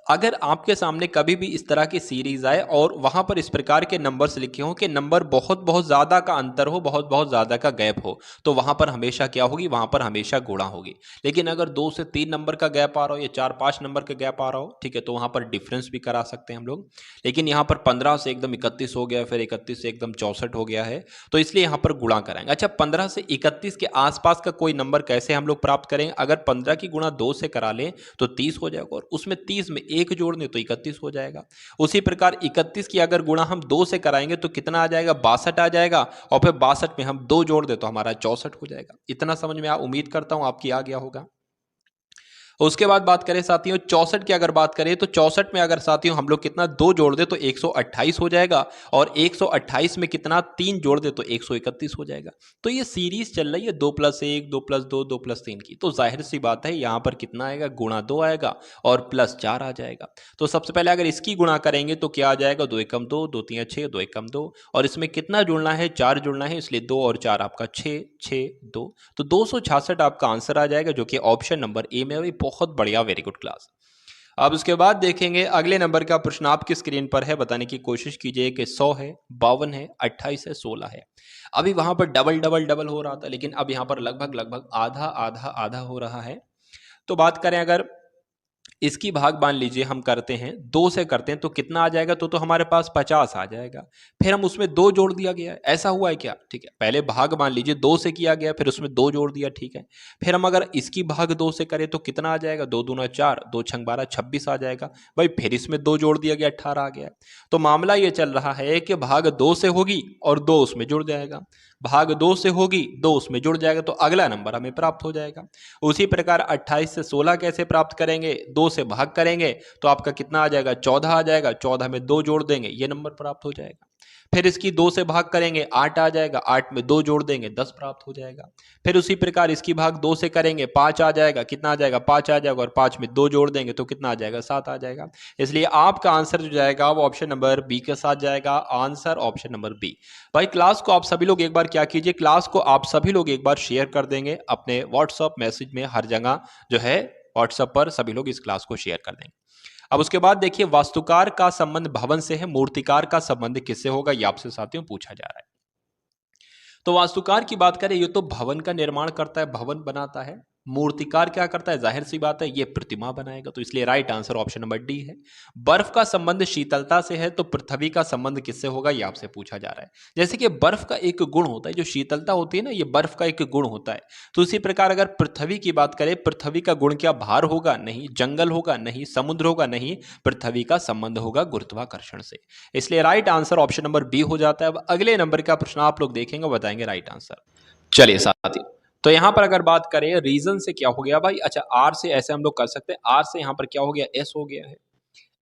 अगर आपके सामने कभी भी इस तरह की सीरीज आए और वहां पर इस प्रकार के नंबर्स लिखे हों कि नंबर बहुत बहुत ज्यादा का अंतर हो, बहुत बहुत ज्यादा का गैप हो, तो वहां पर हमेशा क्या होगी, वहां पर हमेशा गुणा होगी। लेकिन अगर 2 से 3 नंबर का गैप आ रहा हो या 4-5 नंबर का गैप आ रहा हो, ठीक है, तो वहां पर डिफरेंस भी करा सकते हैं हम लोग। लेकिन यहाँ पर 15 से एकदम 31 हो गया, फिर 31 से एकदम 64 हो गया है, तो इसलिए यहाँ पर गुणा कराएंगे। अच्छा, 15 से 31 के आसपास का कोई नंबर कैसे हम लोग प्राप्त करेंगे? अगर 15 की गुणा 2 से करा लें तो 30 हो जाएगा, और उसमें 30 में 1 जोड़ दें तो 31 हो जाएगा। उसी प्रकार 31 की अगर गुणा हम 2 से कराएंगे तो कितना आ जाएगा, 62 आ जाएगा, और फिर 62 में हम 2 जोड़ दें तो हमारा 64 हो जाएगा। इतना समझ में उम्मीद करता हूं आपकी आ गया होगा। उसके बाद बात करें साथियों 64 की, अगर बात करें तो 64 में अगर साथियों हम लोग कितना 2 जोड़ दे तो 128 हो जाएगा, और 128 में कितना 3 जोड़ दे तो 131 हो जाएगा। तो ये सीरीज चल रही है 2+1, 2+2, 2+3 की, तो जाहिर सी बात है यहाँ पर कितना आएगा, गुणा 2 आएगा और +4 आ जाएगा। तो सबसे पहले अगर इसकी गुणा करेंगे तो क्या आ जाएगा, 2 एकम 2, 2 3 6, 2 एकम 2, और इसमें कितना जुड़ना है, 4 जुड़ना है, इसलिए 2 और 4 आपका 6, 6 2, तो 266 आपका आंसर आ जाएगा, जो कि ऑप्शन नंबर ए में है। बहुत बढ़िया, वेरी गुड क्लास। अब उसके बाद देखेंगे अगले नंबर का प्रश्न आपकी स्क्रीन पर है, बताने की कोशिश कीजिए कि 100 है, 52 है, 28 है, 16 है। अभी वहां पर डबल डबल डबल हो रहा था, लेकिन अब यहां पर लगभग लगभग आधा आधा आधा हो रहा है। तो बात करें अगर इसकी भाग मान लीजिए हम करते हैं 2 से करते हैं तो कितना आ जाएगा, तो हमारे पास 50 आ जाएगा। फिर हम उसमें 2 जोड़ दिया गया है, ऐसा हुआ है क्या, ठीक है। पहले भाग मान लीजिए 2 से किया गया, फिर उसमें 2 जोड़ दिया, ठीक है। फिर हम अगर इसकी भाग 2 से करें तो कितना आ जाएगा, 2 दूना 4, 2 छंग 12, 26 आ जाएगा भाई। फिर इसमें 2 जोड़ दिया गया, 18 आ गया। तो मामला ये चल रहा है कि भाग 2 से होगी और 2 उसमें जुड़ जाएगा, भाग 2 से होगी, 2 उसमें जुड़ जाएगा, तो अगला नंबर हमें प्राप्त हो जाएगा। उसी प्रकार 28 से 16 कैसे प्राप्त करेंगे, 2 से भाग करेंगे तो आपका कितना आ जाएगा, 14 आ जाएगा, 14 में 2 जोड़ देंगे, ये नंबर प्राप्त हो जाएगा। फिर इसकी 2 से भाग करेंगे, 8 आ जाएगा, 8 में 2 जोड़ देंगे, 10 प्राप्त हो जाएगा। फिर उसी प्रकार इसकी भाग 2 से करेंगे, 5 आ जाएगा, कितना आ जाएगा, 5 आ जाएगा, और 5 में 2 जोड़ देंगे तो कितना आ जाएगा, 7 आ जाएगा। इसलिए आपका आंसर जो जाएगा वो ऑप्शन नंबर बी के साथ जाएगा, आंसर ऑप्शन नंबर बी। भाई क्लास को आप सभी लोग एक बार क्या कीजिए, क्लास को आप सभी लोग एक बार शेयर कर देंगे अपने व्हाट्सएप मैसेज में, हर जगह जो है व्हाट्सएप पर सभी लोग इस क्लास को शेयर कर देंगे। अब उसके बाद देखिए, वास्तुकार का संबंध भवन से है, मूर्तिकार का संबंध किससे होगा, ये आपसे साथियों पूछा जा रहा है। तो वास्तुकार की बात करें, ये तो भवन का निर्माण करता है, भवन बनाता है। मूर्तिकार क्या करता है, जाहिर सी बात है ये प्रतिमा बनाएगा, तो इसलिए right answer option number D है। बर्फ का संबंध शीतलता से है, तो पृथ्वी का संबंध किससे होगा, ये आपसे पूछा जा रहा है। जैसे कि बर्फ का एक गुण होता है, जो शीतलता होती है ना, ये बर्फ का एक गुण होता है। तो इसी प्रकार अगर पृथ्वी की बात करें, पृथ्वी का गुण क्या, भार होगा, नहीं। जंगल होगा, नहीं। समुद्र होगा, नहीं। पृथ्वी का संबंध होगा गुरुत्वाकर्षण से। इसलिए right answer option number B हो जाता है। अब अगले नंबर का प्रश्न आप लोग देखेंगे, बताएंगे राइट आंसर। चलिए साथियों, तो यहां पर अगर बात करें रीजन से क्या हो गया भाई, अच्छा आर से ऐसे हम लोग कर सकते हैं, आर से यहां पर क्या हो गया, एस हो गया है।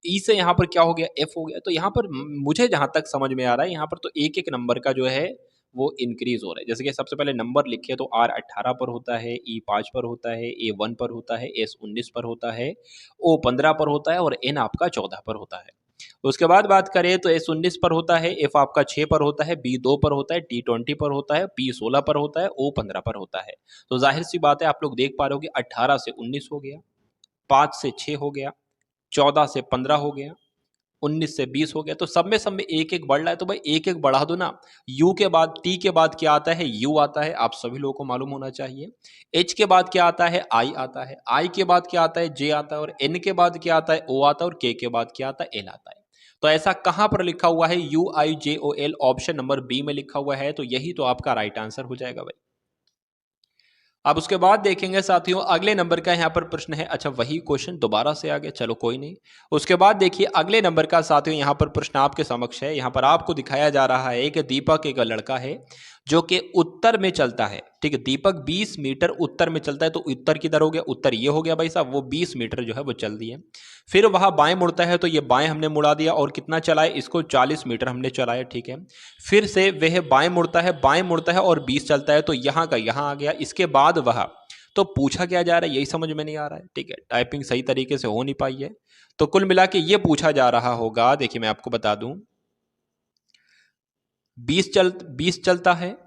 ई से यहां पर क्या हो गया, एफ हो गया। तो यहां पर मुझे जहां तक समझ में आ रहा है, यहां पर तो एक एक नंबर का जो है वो इंक्रीज हो रहा है। जैसे कि सबसे पहले नंबर लिखे तो आर 18 पर होता है, ई 5 पर होता है, ए 1 पर होता है, एस 19 पर होता है, ओ 15 पर होता है, और एन आपका 14 पर होता है। उसके बाद बात करें तो एस 19 पर होता है, एफ आपका 6 पर होता है, बी 2 पर होता है, टी 20 पर होता है, पी 16 पर होता है, ओ 15 पर होता है। तो जाहिर सी बात है आप लोग देख पा रहे हो कि 18 से 19 हो गया, 5 से 6 हो गया, 14 से 15 हो गया, 19 से 20 हो गया। तो सब में एक एक बढ़ रहा है, तो भाई एक एक बढ़ा दो ना। यू के बाद, टी के बाद क्या आता है, यू आता है, आप सभी लोगों को मालूम होना चाहिए। एच के बाद क्या आता है, आई आता है। आई के बाद क्या आता है, जे आता है। और एन के बाद क्या आता है, ओ आता है। और के बाद क्या आता है, एल आता है। तो ऐसा कहां पर लिखा हुआ है, UIJOL, ऑप्शन नंबर बी में लिखा हुआ है। तो यही तो आपका राइट आंसर हो जाएगा भाई। अब उसके बाद देखेंगे साथियों, अगले नंबर का यहाँ पर प्रश्न है। अच्छा वही क्वेश्चन दोबारा से आ गया, चलो कोई नहीं। उसके बाद देखिए अगले नंबर का साथियों यहाँ पर प्रश्न आपके समक्ष है। यहाँ पर आपको दिखाया जा रहा है कि दीपक एक लड़का है जो कि उत्तर में चलता है, ठीक है। दीपक 20 मीटर उत्तर में चलता है, तो उत्तर किधर हो गया, उत्तर ये हो गया भाई साहब। वो 20 मीटर जो है वो चल दिए। फिर वह बाएं मुड़ता है, तो ये बाएं हमने मुड़ा दिया, और कितना चलाए, इसको 40 मीटर हमने चलाया, ठीक है। फिर से वह बाएं मुड़ता है, बाएं मुड़ता है और 20 चलता है, तो यहाँ का यहाँ आ गया। इसके बाद वह, तो पूछा क्या जा रहा है यही समझ में नहीं आ रहा है, ठीक है। टाइपिंग सही तरीके से हो नहीं पाई है। तो कुल मिला के ये पूछा जा रहा होगा, देखिए मैं आपको बता दूं, 20 चलता है,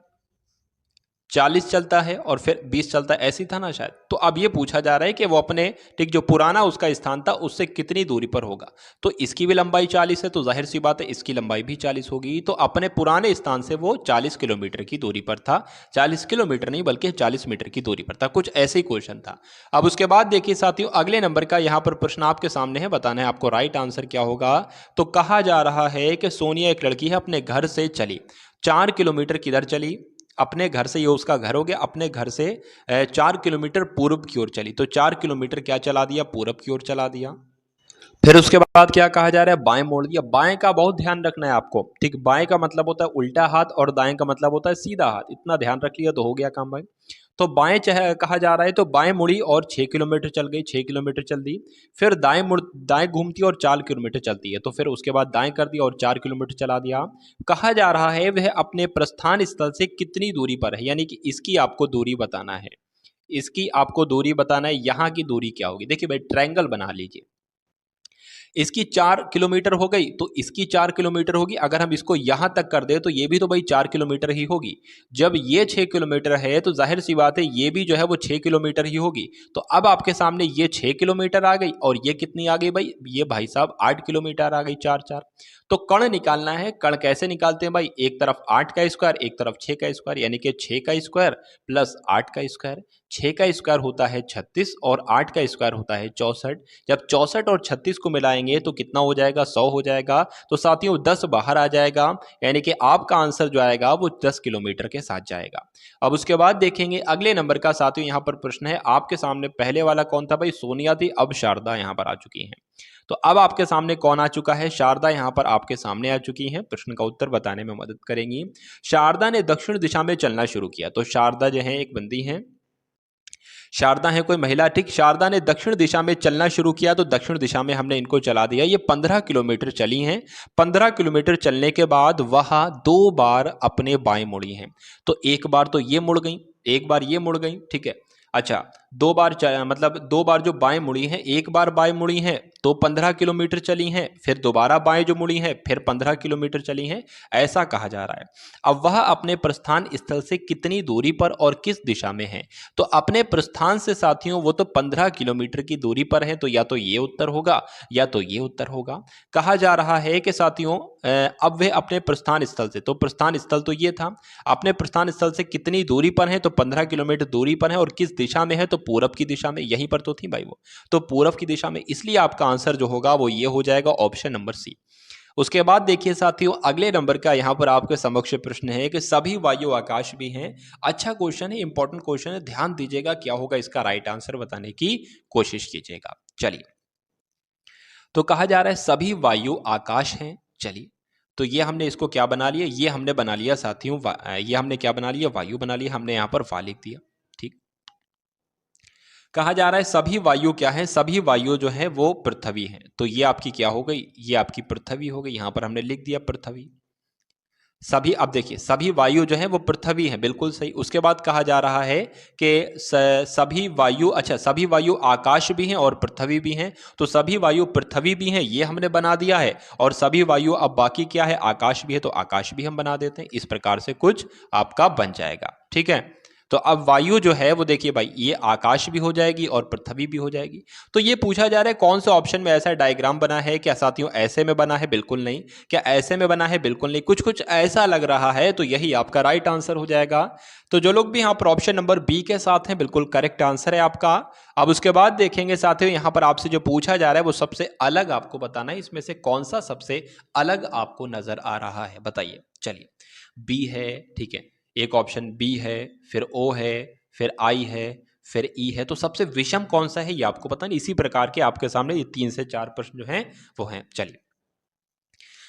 40 चलता है और फिर 20 चलता है, ऐसी था ना शायद। तो अब ये पूछा जा रहा है कि वो अपने, ठीक, जो पुराना उसका स्थान था उससे कितनी दूरी पर होगा। तो इसकी भी लंबाई 40 है, तो जाहिर सी बात है इसकी लंबाई भी 40 होगी। तो अपने पुराने स्थान से वो 40 किलोमीटर की दूरी पर था। 40 किलोमीटर नहीं बल्कि 40 मीटर की दूरी पर था। कुछ ऐसे ही क्वेश्चन था। अब उसके बाद देखिए साथियों, अगले नंबर का यहाँ पर प्रश्न आपके सामने है, बताना है आपको राइट आंसर क्या होगा। तो कहा जा रहा है कि सोनिया एक लड़की है, अपने घर से चली 4 किलोमीटर, किधर चली, अपने घर से, ये उसका घर हो गया, अपने घर से 4 किलोमीटर पूर्व की ओर चली। तो 4 किलोमीटर क्या चला दिया, पूर्व की ओर चला दिया। फिर उसके बाद क्या कहा जा रहा है, बाएं मोड़ दिया। बाएं का बहुत ध्यान रखना है आपको, ठीक। बाएं का मतलब होता है उल्टा हाथ और दाएं का मतलब होता है सीधा हाथ। इतना ध्यान रख लिया तो हो गया काम भाई। तो बाएं कहा जा रहा है, तो बाएं मुड़ी और 6 किलोमीटर चल गई, 6 किलोमीटर चल दी। फिर दाएं घूमती और 4 किलोमीटर चलती है, तो फिर उसके बाद दाएं कर दिया और 4 किलोमीटर चला दिया। कहा जा रहा है वह अपने प्रस्थान स्थल से कितनी दूरी पर है, यानी कि इसकी आपको दूरी बताना है। इसकी आपको दूरी बताना है, यहाँ की दूरी क्या होगी। देखिए भाई, ट्रायंगल बना लीजिए। इसकी 4 किलोमीटर हो गई तो इसकी 4 किलोमीटर होगी। अगर हम इसको यहां तक कर दे तो ये भी तो भाई 4 किलोमीटर ही होगी। जब ये 6 किलोमीटर है तो जाहिर सी बात है ये भी जो है वो 6 किलोमीटर ही होगी। तो अब आपके सामने ये 6 किलोमीटर आ गई और ये कितनी आ गई भाई, ये भाई साहब 8 किलोमीटर आ गई, 4 4। तो कण निकालना है। कण कैसे निकालते हैं भाई, एक तरफ 8 का स्क्वायर, एक तरफ 6 का स्क्वायर, यानी कि 6 का स्क्वायर प्लस 8 का स्क्वायर। 6 का स्क्वायर होता है 36 और 8 का स्क्वायर होता है 64। जब 64 और 36 को मिलाएंगे तो कितना हो जाएगा, 100 हो जाएगा। तो साथियों 10 बाहर आ जाएगा, यानी कि आपका आंसर जो आएगा वो 10 किलोमीटर के साथ जाएगा। अब उसके बाद देखेंगे अगले नंबर का। साथियों यहाँ पर प्रश्न है आपके सामने, पहले वाला कौन था भाई, सोनिया थी, अब शारदा यहाँ पर आ चुकी हैं। तो अब आपके सामने कौन आ चुका है, शारदा यहाँ पर आपके सामने आ चुकी हैं। प्रश्न का उत्तर बताने में मदद करेंगी। शारदा ने दक्षिण दिशा में चलना शुरू किया। तो शारदा जो है एक बंदी है, शारदा है कोई महिला, ठीक। शारदा ने दक्षिण दिशा में चलना शुरू किया, तो दक्षिण दिशा में हमने इनको चला दिया। ये 15 किलोमीटर चली हैं। 15 किलोमीटर चलने के बाद वह 2 बार अपने बाएं मुड़ी हैं। तो एक बार तो ये मुड़ गई, एक बार ये मुड़ गई, ठीक है। अच्छा, 2 बार मतलब 2 बार जो बाएं मुड़ी हैं, एक बार बाएं मुड़ी हैं तो 15 किलोमीटर चली हैं, फिर दोबारा बाएं जो मुड़ी हैं फिर 15 किलोमीटर चली हैं, ऐसा कहा जा रहा है। अब वह अपने प्रस्थान स्थल से कितनी दूरी पर और किस दिशा में है। तो अपने प्रस्थान से साथियों वो तो 15 किलोमीटर की दूरी पर है, तो या तो ये उत्तर होगा या तो ये उत्तर होगा। कहा जा रहा है कि साथियों अब वे अपने प्रस्थान स्थल से, तो प्रस्थान स्थल तो ये था, अपने प्रस्थान स्थल से कितनी दूरी पर है, तो 15 किलोमीटर दूरी पर है, और किस दिशा में है, तो पूरब की दिशा में। यहीं पर तो थी भाई वो, तो पूरब की दिशा में, इसलिए आपका आंसर जो होगा वो ये हो जाएगा, ऑप्शन नंबर सी। उसके बाद देखिए साथियों अगले नंबर का यहाँ पर आपके समक्ष प्रश्न है कि सभी वायु आकाश भी हैं। अच्छा क्वेश्चन है, इंपॉर्टेंट क्वेश्चन है, ध्यान दीजिएगा क्या होगा, इसका राइट आंसर बताने की कोशिश कीजिएगा। चलिए, तो कहा जा रहा है सभी वायु आकाश हैं। चलिए, तो ये हमने इसको क्या बना लिया, ये हमने बना लिया साथियों, ये हमने क्या बना लिया, वायु बना लिया, हमने यहाँ पर वा लिख दिया, ठीक। कहा जा रहा है सभी वायु क्या है, सभी वायु जो है वो पृथ्वी है। तो ये आपकी क्या हो गई, ये आपकी पृथ्वी हो गई, यहां पर हमने लिख दिया पृथ्वी। सभी, अब देखिए सभी वायु जो है वो पृथ्वी है, बिल्कुल सही। उसके बाद कहा जा रहा है कि सभी वायु, अच्छा सभी वायु आकाश भी हैं और पृथ्वी भी हैं। तो सभी वायु पृथ्वी भी हैं, ये हमने बना दिया है। और सभी वायु, अब बाकी क्या है, आकाश भी है, तो आकाश भी हम बना देते हैं। इस प्रकार से कुछ आपका बन जाएगा, ठीक है। तो अब वायु जो है वो देखिए भाई, ये आकाश भी हो जाएगी और पृथ्वी भी हो जाएगी। तो ये पूछा जा रहा है कौन से ऑप्शन में ऐसा डायग्राम बना है, क्या साथियों ऐसे में बना है, बिल्कुल नहीं। क्या ऐसे में बना है, बिल्कुल नहीं। कुछ कुछ ऐसा लग रहा है, तो यही आपका राइट आंसर हो जाएगा। तो जो लोग भी यहाँ पर ऑप्शन नंबर बी के साथ हैं, बिल्कुल करेक्ट आंसर है आपका। अब उसके बाद देखेंगे साथियों, यहाँ पर आपसे जो पूछा जा रहा है वो सबसे अलग आपको बताना है, इसमें से कौन सा सबसे अलग आपको नजर आ रहा है, बताइए। चलिए, बी है, ठीक है, एक ऑप्शन बी है, फिर ओ है, फिर आई है, फिर ई है। तो सबसे विषम कौन सा है ये आपको पता नहीं। इसी प्रकार के आपके सामने ये 3 से 4 प्रश्न जो हैं वो हैं। चलिए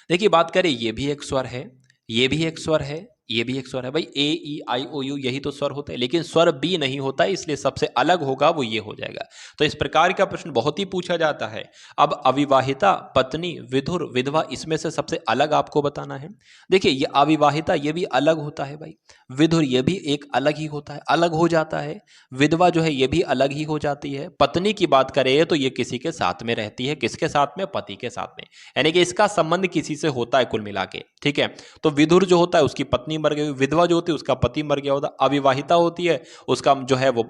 देखिए, बात करें, ये भी एक स्वर है, ये भी एक स्वर है, ये भी एक स्वर है भाई। ए ई आई ओ यू यही तो स्वर होते हैं, लेकिन स्वर बी नहीं होता, इसलिए सबसे अलग होगा वो ये हो जाएगा। तो इस प्रकार का प्रश्न बहुत ही पूछा जाता है। अब अविवाहिता, पत्नी, विधुर, विधवा, इसमें से सबसे अलग आपको बताना है। देखिए, ये अविवाहिता ये भी अलग होता है भाई, विधुर ये भी एक अलग ही होता है, अलग हो जाता है। विधवा जो है ये भी अलग ही हो जाती है। पत्नी की बात करें तो ये किसी के साथ में रहती है, किसके साथ में, पति के साथ में, यानी कि इसका संबंध किसी से होता है कुल मिला के, ठीक है। तो विधुर जो होता है उसकी पत्नी मर गई, विधवा जो होती है उसका पति मर गया होता, अविवाहिता होती है उसका जो है वो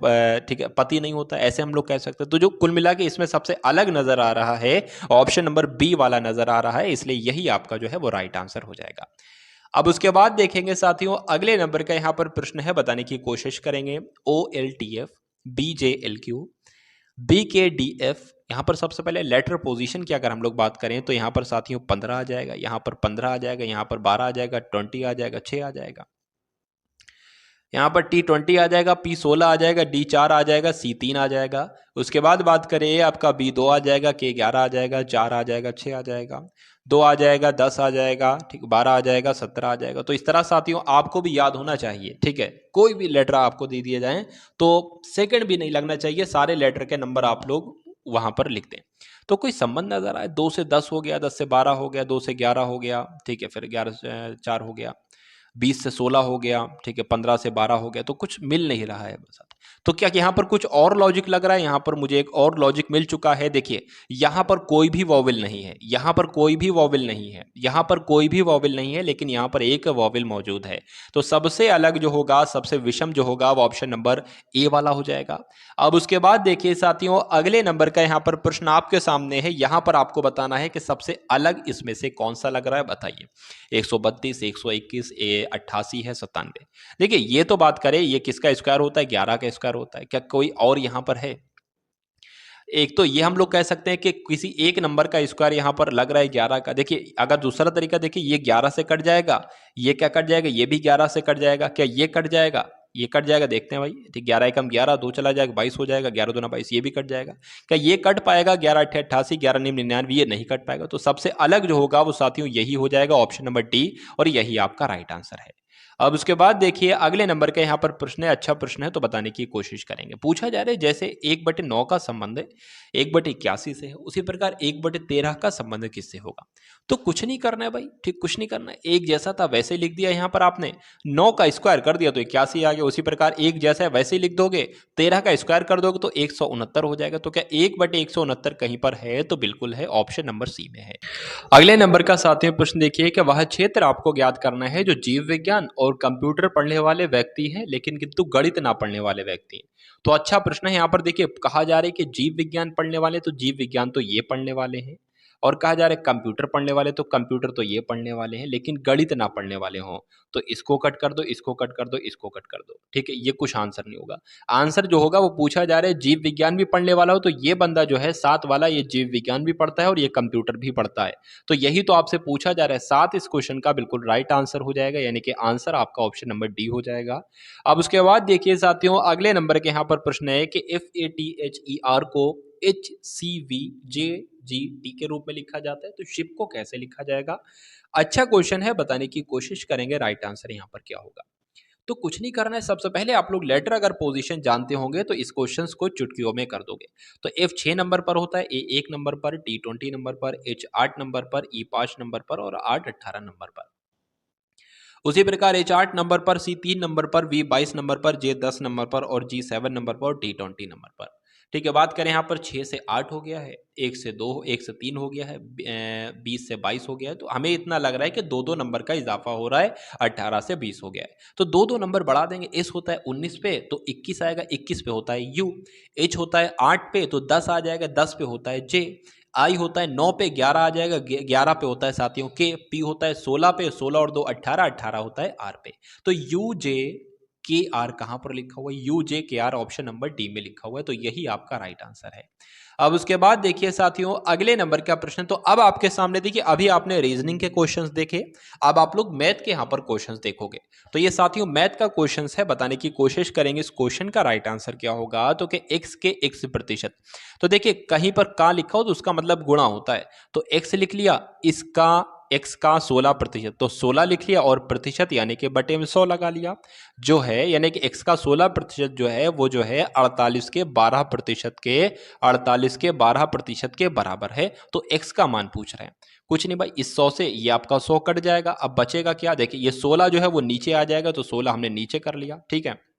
ठीक है पति नहीं होता, ऐसे हम लोग कह सकते हैं। तो जो कुल मिला के इसमें सबसे अलग नजर आ रहा है, ऑप्शन नंबर बी वाला नजर आ रहा है, इसलिए यही आपका जो है वो राइट आंसर हो जाएगा। अब उसके बाद देखेंगे साथियों अगले नंबर का, यहां पर प्रश्न है, बताने की कोशिश करेंगे। OLTF, BJLQ, BKDF। यहां पर सबसे पहले लेटर पोजीशन की अगर हम लोग बात करें तो यहां पर साथियों 15 आ जाएगा, यहां पर 15 आ जाएगा, यहां पर 12 आ जाएगा, 20 आ जाएगा, 6 आ जाएगा। यहाँ पर T20 आ जाएगा, P16 आ जाएगा, D4 आ जाएगा, C3 आ जाएगा। उसके बाद बात करें आपका B2 आ जाएगा, K11 आ जाएगा, 4 आ जाएगा, 6 आ जाएगा, 2 आ जाएगा, 10 आ जाएगा, ठीक, 12 आ जाएगा, 17 आ जाएगा। तो इस तरह साथियों आपको भी याद होना चाहिए, ठीक है। कोई भी लेटर आपको दे दिए जाए तो सेकंड भी नहीं लगना चाहिए, सारे लेटर के नंबर आप लोग वहां पर लिख दें। तो कोई संबंध नजर आए, 2 से 10 हो गया, 10 से 12 हो गया, 2 से 11 हो गया, ठीक है, फिर 11 से 4 हो गया, 20 से 16 हो गया, ठीक है, 15 से 12 हो गया, तो कुछ मिल नहीं रहा है बस। तो क्या यहाँ पर कुछ और लॉजिक लग रहा है? यहाँ पर मुझे एक और लॉजिक मिल चुका है। देखिए यहाँ पर कोई भी वॉवेल नहीं है, यहाँ पर कोई भी वॉवेल नहीं है, यहाँ पर कोई भी वॉवेल नहीं है, लेकिन यहाँ पर एक वॉवेल मौजूद है। तो सबसे अलग जो होगा, सबसे विषम जो होगा, वो ऑप्शन नंबर ए वाला हो जाएगा। अब उसके बाद देखिए साथियों, अगले नंबर का यहाँ पर प्रश्न आपके सामने है। यहाँ पर आपको बताना है कि सबसे अलग इसमें से कौन सा लग रहा है, बताइए। 132, 121, 88 है, 97। देखिए ये तो बात करें, ये किसका स्क्वायर होता है? 11 का स्क्वायर होता है। क्या कोई और यहाँ पर है? एक तो ये हम लोग कह सकते हैं कि किसी एक नंबर का स्क्वायर यहाँ पर लग रहा है 11 का। देखिए अगर दूसरा तरीका देखिए, ये 11 से कट जाएगा, ये क्या कट जाएगा, ये भी 11 से कट जाएगा, क्या ये कट जाएगा? ये कट जाएगा, देखते हैं भाई, ठीक, 11 एकम 11, 2 चला जाएगा, 22 हो जाएगा, 11 दूना 22, ये भी कट जाएगा। क्या ये कट पाएगा? 11 अट्ठे 88, 11 निम 99, ये नहीं कट पाएगा। तो सबसे अलग जो होगा वो साथियों यही हो जाएगा, ऑप्शन नंबर डी, और यही आपका राइट आंसर है। अब उसके बाद देखिए अगले नंबर का यहाँ पर प्रश्न है, अच्छा प्रश्न है, तो बताने की कोशिश करेंगे। पूछा जा रहा है जैसे 1/9 का संबंध 1/81 से है, उसी प्रकार 1/13 का संबंध किससे होगा? तो कुछ नहीं करना है भाई, ठीक, कुछ नहीं करना है, एक जैसा था वैसे लिख दिया। यहाँ पर आपने 9 का स्क्वायर कर दिया तो 81 आ गया, उसी प्रकार एक जैसा है वैसे ही लिख दोगे, 13 का स्क्वायर कर दोगे तो 169 हो जाएगा। तो क्या 1/169 कहीं पर है? तो बिल्कुल है, ऑप्शन नंबर सी में है। अगले नंबर का साथियों प्रश्न देखिए कि वह क्षेत्र आपको ज्ञात करना है जो जीव विज्ञान और कंप्यूटर पढ़ने वाले व्यक्ति हैं, लेकिन किंतु गणित ना पढ़ने वाले व्यक्ति हैं। तो अच्छा प्रश्न है। यहाँ पर देखिए कहा जा रहा है कि जीव विज्ञान पढ़ने वाले, तो जीव विज्ञान तो ये पढ़ने वाले हैं, और कहा जा रहा है कंप्यूटर पढ़ने वाले, तो कंप्यूटर तो ये पढ़ने वाले हैं, लेकिन गणित ना पढ़ने वाले हों, तो इसको कट कर दो, इसको कट कर दो, इसको कट कर दो, ठीक है, ये कुछ आंसर नहीं होगा। आंसर जो होगा वो पूछा जा रहा है जीव विज्ञान भी पढ़ने वाला हो, तो ये बंदा जो है 7 वाला, ये जीव विज्ञान भी पढ़ता है और ये कंप्यूटर भी पढ़ता है। तो यही तो आपसे पूछा जा रहा है, 7 इस क्वेश्चन का बिल्कुल राइट आंसर हो जाएगा, यानी कि आंसर आपका ऑप्शन नंबर डी हो जाएगा। अब उसके बाद देखिए साथियों अगले नंबर के यहाँ पर प्रश्न है कि FATHER को HCVJGT के रूप में लिखा जाता है, तो शिप को कैसे लिखा जाएगा? अच्छा क्वेश्चन है, बताने की कोशिश करेंगे राइट आंसर यहाँ पर क्या होगा। तो कुछ नहीं करना है, सबसे पहले आप लोग लेटर अगर पोजीशन जानते होंगे तो इस क्वेश्चन को चुटकियों में कर दोगे। तो F 6 नंबर पर होता है, A 1 नंबर पर, T 20 नंबर पर, H 8 नंबर पर, E 5 नंबर पर और 8 18 नंबर पर। उसी प्रकार H 8 नंबर पर, C 3 नंबर पर, V 22 नंबर पर, J 10 नंबर पर और G 7 नंबर पर और T 20 नंबर पर। ठीक है, बात करें यहाँ पर 6 से 8 हो गया है, 1 से 2, 1 से 3 हो गया है, 20 से 22 हो गया है। तो हमें इतना लग रहा है कि 2-2 नंबर का इजाफा हो रहा है, 18 से 20 हो गया है। तो 2-2 नंबर बढ़ा देंगे। S होता है 19 पे तो 21 आएगा, 21 पे होता है U। H होता है 8 पे तो 10 आ जाएगा, 10 पे होता है J। I होता है 9 पे 11 आ जाएगा, 11 पे होता है साथियों K। P होता है 16 पे, 16 और 2 18, 18 होता है R पे। तो UJ KR कहाँ पर लिखा हुआ है? UJ KR option number D में लिखा हुआ है, तो यही आपका राइट आंसर है। अब उसके बाद देखिए साथियों अगले नंबर का प्रश्न, तो अब आपके सामने देखिए अभी आपने रीजनिंग के क्वेश्चंस देखे, अब आप लोग मैथ के यहाँ पर क्वेश्चंस देखोगे। तो ये साथियों मैथ का क्वेश्चंस है, बताने की कोशिश करेंगे इस क्वेश्चन का राइट आंसर क्या होगा। तो कि x के x%, तो देखिए कहीं पर का लिखा हो तो उसका मतलब गुणा होता है, तो x लिख लिया, इसका x का 16%, तो 16 लिख लिया और प्रतिशत यानी कि बटे में 100 लगा लिया, जो है यानी कि x का 16% जो है वो जो है 48 के 12% के बराबर है। तो x का मान पूछ रहे हैं, कुछ नहीं भाई, इस 100 से ये आपका 100 कट जाएगा। अब बचेगा क्या? देखिए ये 16 जो है वो नीचे आ जाएगा, तो 16 हमने नीचे कर लिया, ठीक है।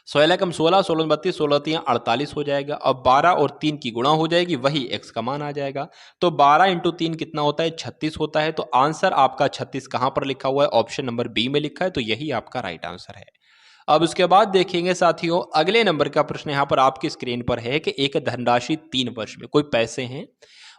16 कम 16, 16 32, 16 3 48 हो जाएगा। अब 12 और 3 की गुणा हो जाएगी, वही x का मान आ जाएगा। तो 12 इंटू 3 कितना होता है? 36 होता है। तो आंसर आपका 36 कहां पर लिखा हुआ है? ऑप्शन नंबर बी में लिखा है, तो यही आपका राइट आंसर है। अब उसके बाद देखेंगे साथियों अगले नंबर का प्रश्न यहां पर आपकी स्क्रीन पर है कि एक धनराशि 3 वर्ष में, कोई पैसे हैं,